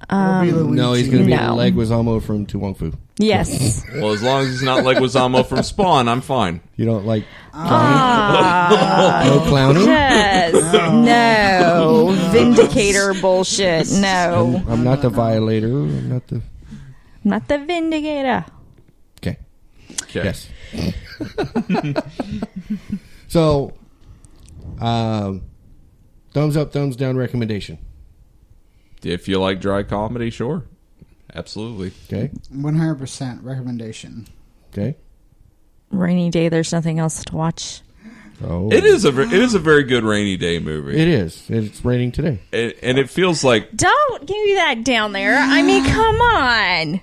it'll be Luigi. no, he's going to be No. Leguizamo from Tu Wong Fu. Yes. Well, as long as he's not Leguizamo from Spawn, I'm fine. You don't like Ah, no clowning? yes. No. Vindicator bullshit. No. I'm not the violator. I'm not the. Not the Vindicator. Okay. Okay. Yes. So, Thumbs up, thumbs down recommendation. If you like dry comedy, sure. Absolutely. Okay. 100% recommendation. Okay. Rainy day, there's nothing else to watch. Oh, It is a very good rainy day movie. It is. It's raining today. And it feels like Don't give me that down there. I mean, come on.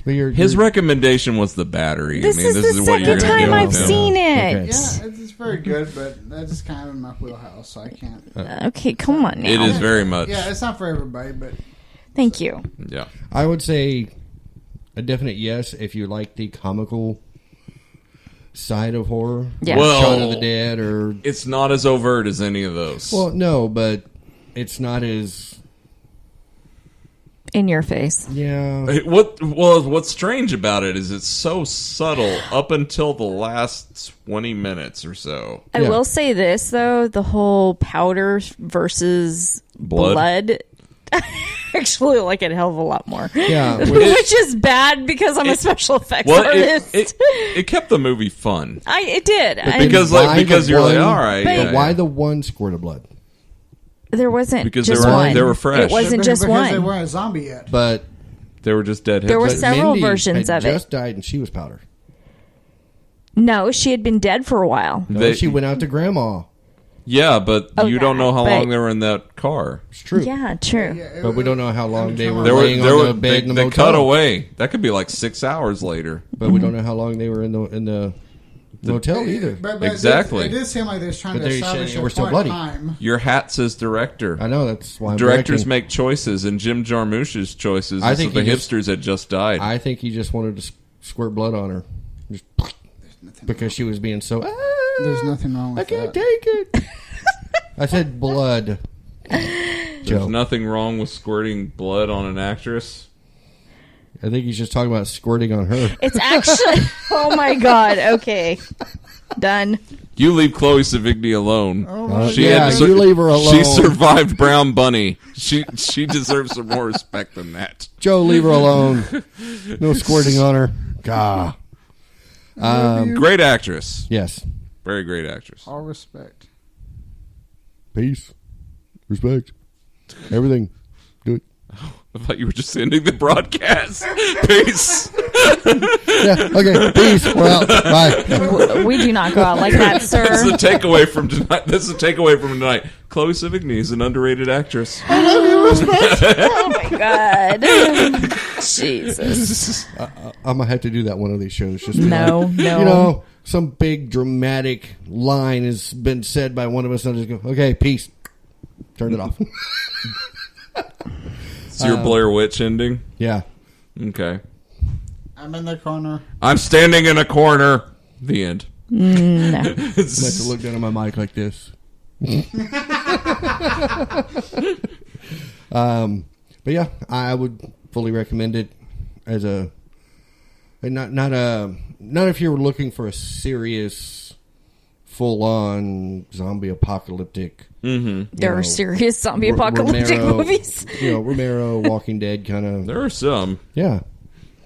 But his recommendation was The Battery. This I mean, is this the is what you're second gonna time get I've with him. seen it. Okay. Yeah, it's very good, but that's just kind of in my wheelhouse, so I can't. Okay, come on now. It is very much. Yeah, it's not for everybody, but Thank you. Yeah. I would say a definite yes if you like the comical side of horror. Yeah. Well- Shaun of the Dead or... It's not as overt as any of those. Well, no, but it's not as... In your face. Yeah. What's strange about it is it's so subtle up until the last 20 minutes or so. I Yeah. will say this, though. The whole powder versus blood. I actually like it a hell of a lot more. Yeah. Which is bad because I'm a special effects Well, artist. it kept the movie fun. It did. Because why because the you're like, one- all right. But yeah, Why yeah. the one squirt of blood? there wasn't Because just they were- one. they were fresh. It wasn't just because they one. weren't a zombie yet. But... They were just dead. There were but several Mindy versions had of it. just died and she was powder. No, she had been dead for a while. No, They- she went out to grandma. Yeah, but Oh, you don't know how but- long they were in that car. It's true. Yeah, true. Yeah, But we don't know how long they were They were laying on the bed in the they motel. cut away. That could be like 6 hours later. But we don't know how long they were in the motel either. But Exactly. It did seem like they was trying But to they establish said a we're still point bloody. in time. Your hat says director. I know, that's why I'm Directors directing. make choices, and Jim Jarmusch's choices. I is think that the he just- hipsters had just died. I think he just wanted to squirt blood on her. Just because she was being so... There's nothing wrong with I can't that. take it. I said blood. There's Joe. nothing wrong with squirting blood on an actress. I think he's just talking about squirting on her. It's actually. Oh my god. Okay. Done. You leave Chloe Sevigny alone. Yeah, you leave her alone. She survived Brown Bunny. She deserves some more respect than that. Joe, leave her alone. No squirting on her. Gah. Great actress. Yes. Very great actress. All respect. Peace. Respect. Everything. Do it. I thought you were just ending the broadcast. Peace. Yeah, okay. Peace. We're out. Bye. We do not go out like that, This is sir. a takeaway from tonight. Chloe Sevigny is an underrated actress. Oh my god. Jesus. I'm going to have to do that one of these shows. Just No, like, no. You know, some big dramatic line has been said by one of us, and I'll just go, okay, peace. Turn it off. It's your Blair Witch ending. Yeah. Okay. I'm in the corner. I'm standing in a corner. The end. No. I have to look down at my mic like this. But yeah, I would fully recommend it as a not if you're looking for a serious, full on zombie apocalyptic. There are serious zombie apocalyptic Romero, movies. You know, Romero, Walking Dead kind of. There are some. Yeah,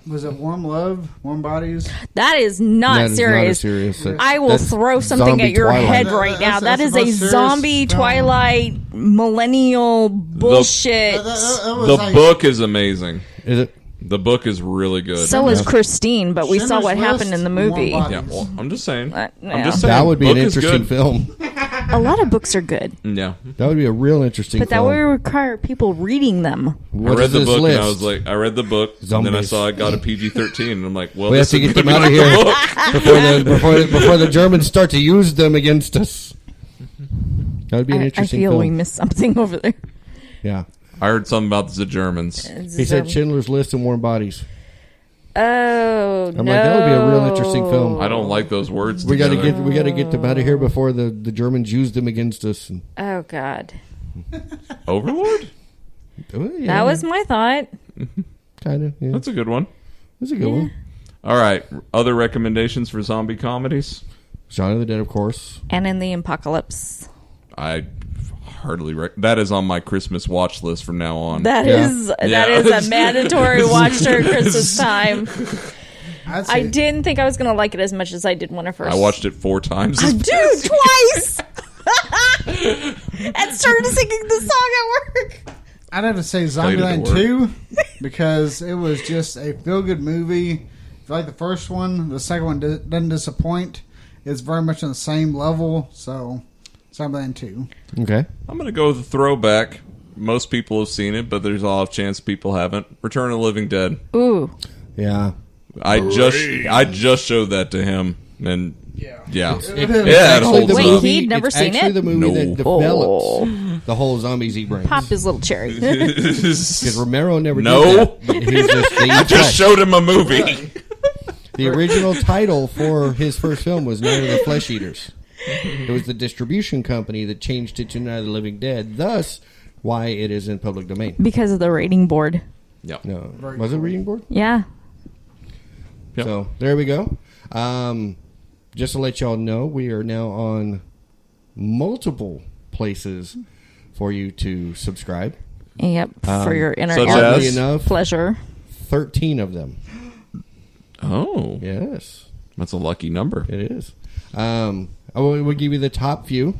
Was it Warm Love? Warm Bodies? That is not that is serious. Not a serious. I will That's throw something zombie at your Twilight. head right now. That's That is the a most serious zombie film. Twilight millennial bullshit. That was The like book is amazing. Is it? The book is really good. So is Christine, but we saw Schindler's what happened List, in the Warm movie. Bodies. Yeah, well, I'm just saying. Yeah. I'm just saying. That would be Book an is interesting good. film. A lot of books are good, Yeah. That would be a real interesting but that film. would require people reading them. What I read is the this book list? and I was like, I read the book and then I Zombies. saw it got a PG-13 and I'm like, well, we have this to is get them gonna out of be here the book. before the Germans start to use them against us. That would be an I interesting feel film. we missed something over there. Yeah, I heard something about the Germans. he said Schindler's List and Warm Bodies. Oh, I'm like, that would be a real interesting film. I don't like those words We got to together. get them out of here before the Germans use them against us. And, Oh God, Overlord? oh, yeah, that was my thought. kind of. Yeah. That's a good one. That's a good one. All right. Other recommendations for zombie comedies? Shaun of the Dead, of course. And in the apocalypse. I hardly that is on my Christmas watch list from now on. That Yeah. is Yeah. a mandatory watch during Christmas time. I'd I say- didn't think I was gonna like it as much as I did when I first. I watched it 4 times. Dude, twice. and started singing the song at work. I'd have to say Played it at Zombieland work. 2 because it was just a feel-good movie. If you like the first one, the second one doesn't disappoint. It's very much on the same level, so Zombieland 2. Okay. I'm going to go with a throwback. Most people have seen it, but there's a lot of chance people haven't. Return of the Living Dead. Ooh. Yeah. I just showed that to him, and yeah, yeah, it Actually, holds Wait, up. he'd never it's seen actually it? the movie No. that develops the whole zombies eat brains. Pop his little cherry. Because Romero never No. did that. He was just, they I eat just flesh. showed him a movie. The original title for his first film was Night of the Flesh Eaters. It was the distribution company that changed it to Night of the Living Dead, thus why it is in public domain. Because of the rating board. Yeah. No, was it reading board? Yeah. Yep. So there we go. Just to let y'all know, we are now on multiple places for you to subscribe. Yep. For your inner such Oddly as? enough, pleasure. 13 of them. Oh, Yes, that's a lucky number. it is. I will give you the top few.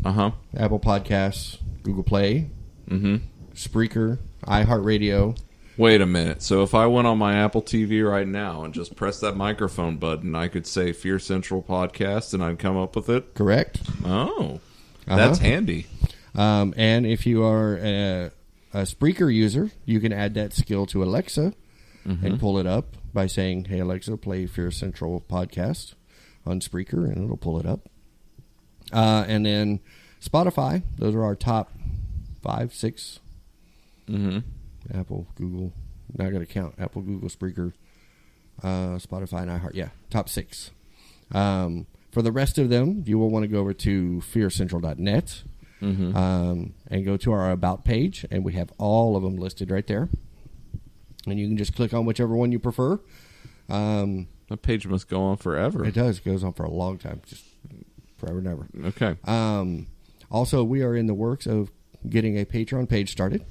Uh-huh. Apple Podcasts, Google Play, Mm-hmm. Spreaker, iHeartRadio. Wait a minute. So if I went on my Apple TV right now and just pressed that microphone button, I could say Fear Central Podcast and I'd come up with it? Correct. Oh, that's handy. And if you are a Spreaker user, you can add that skill to Alexa and pull it up by saying, "Hey Alexa, play Fear Central Podcast" on Spreaker, and it'll pull it up. And then Spotify. Those are our top 5, 6. Mm-hmm. Apple, Google. Not going to count Apple, Google, Spreaker, Spotify, and iHeart. Yeah, top 6. For the rest of them, you will want to go over to fearcentral.net and go to our About page, and we have all of them listed right there. And you can just click on whichever one you prefer. That page must go on forever. It does. It goes on for a long time. Just forever and ever. Okay. Also, we are in the works of getting a Patreon page started.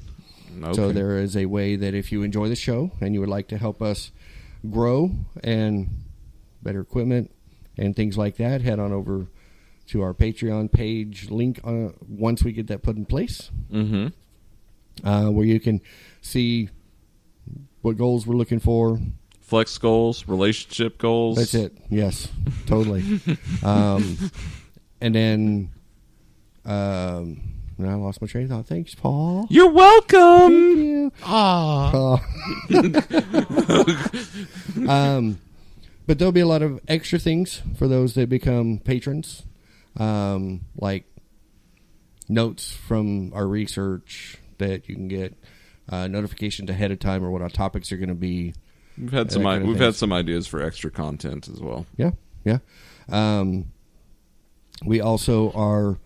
Okay. So there is a way that if you enjoy the show and you would like to help us grow and better equipment and things like that, head on over to our Patreon page link once we get that put in place, where you can see what goals we're looking for. Flex goals, relationship goals. That's it. Yes, totally. And then I lost my train of thought. Thanks, Paul. You're welcome. Thank you. But there'll be a lot of extra things for those that become patrons, like notes from our research that you can get, notifications ahead of time or what our topics are going to be. We've had some. We've had some ideas for extra content as well. Yeah, yeah. We also are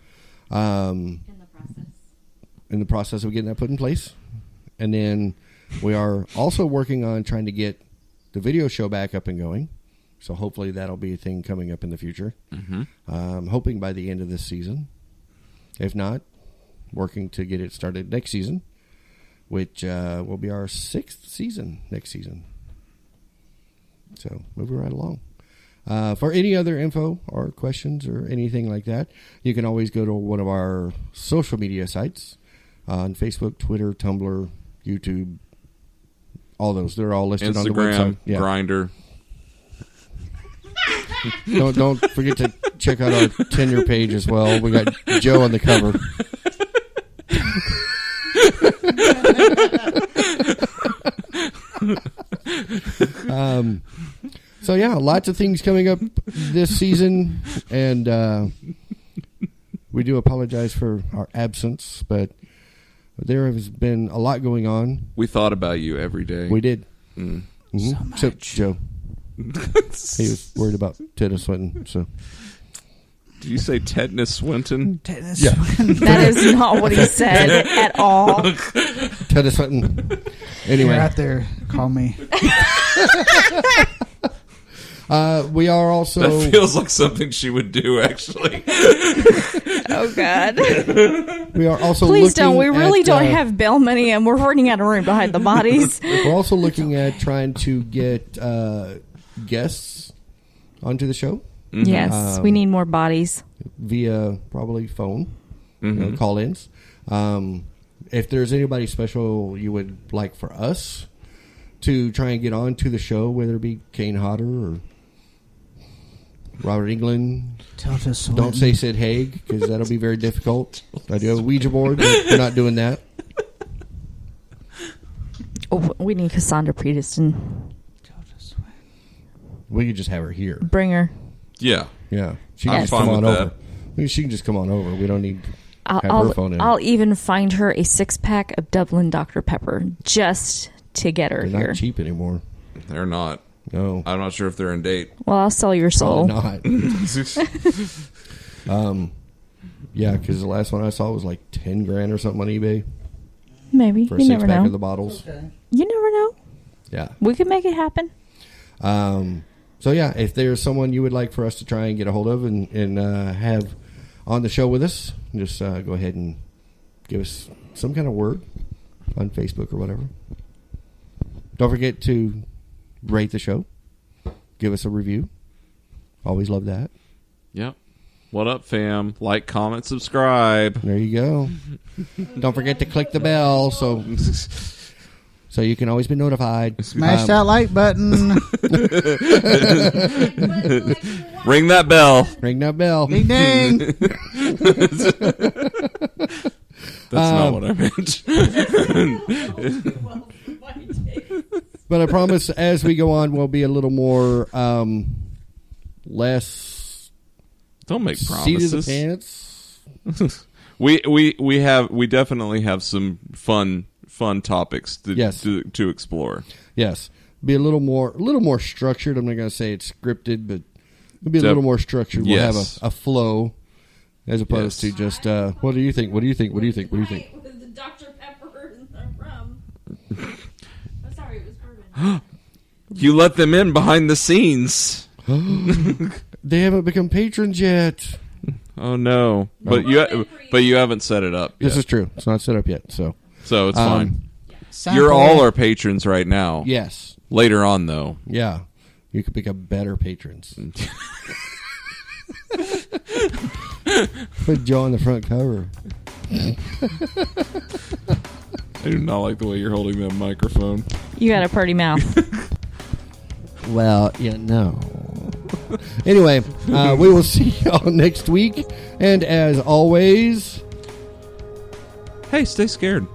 in the process of getting that put in place, and then we are also working on trying to get the video show back up and going. So hopefully that'll be a thing coming up in the future. Hoping by the end of this season. If not, working to get it started next season, which will be our 6th season next season. So moving right along. For any other info or questions or anything like that, you can always go to one of our social media sites on Facebook, Twitter, Tumblr, YouTube, all those. They're all listed on the website. Instagram, Yeah. Grindr. Don't forget to check out our Tinder page as well. We got Joe on the cover. So yeah, lots of things coming up this season, and we do apologize for our absence, but there has been a lot going on. We thought about you every day. We did. Except Joe. He was worried about Tetanus Swinton. So Did you say Tetanus Swinton? yeah, That is not what he said at all. Tetanus Swinton. Anyway, You're out there. Call me. we are also That feels like something she would do, actually. Oh, God. we are also Please don't. We looking really at, don't have bail money, and we're running out of room to hide the bodies. We're also looking at trying to get guests onto the show Yes, we need more bodies. via probably phone call-ins. If there's anybody special you would like for us to try and get on to the show, whether it be Kane Hodder or Robert England, Tilda Swinton. don't say Sid Haig, because that'll be very difficult. I do have a Ouija board, but we're not doing that. Oh, we need Cassandra Peterson. Tilda Swinton. We could just have her here. Bring her. Yeah. Yeah, she can I'm just fine come on with over. that. I mean, she can just come on over. We don't need to have her phone in. I'll even find her a 6-pack of Dublin Dr. Pepper just to get her They're here. not cheap anymore. They're not. No, I'm not sure if they're in date. Well, I'll sell your soul. probably not. Yeah, because the last one I saw was like $10,000 or something on eBay Maybe. for a You never 6-pack know. of the bottles. Okay. You never know. Yeah. We could make it happen. So yeah, if there's someone you would like for us to try and get a hold of and have on the show with us, just go ahead and give us some kind of word on Facebook or whatever. Don't forget to rate the show. Give us a review. Always love that. Yep. What up, fam? Like, comment, subscribe. There you go. Don't forget to click the bell so you can always be notified. Smash that like button. Ring that bell. Ring that bell. Ding ding. That's not what I meant. But I promise as we go on, we'll be a little more less Don't make seat of the promises. pants. We definitely have some fun topics to Yes. to explore. Yes, be a little more structured. I'm not going to say it's scripted, but it'll be a little more structured. We'll Yes. have a flow as opposed Yes. to just what do you think? What do you think? What do you think? What do you think? With the Dr. Pepper and the rum. I'm sorry, it was bourbon. You let them in behind the scenes. They haven't become patrons yet. Oh no! But you haven't set it up yet. This is true. It's not set up yet, so So it's fine. Sample. You're all our patrons right now. yes, Later on, though. yeah, you could become better patrons. Put Joe on the front cover. I do not like the way you're holding that microphone. You got a pretty mouth. Well, yeah, no. Anyway, we will see y'all next week, and as always, Hey, stay scared.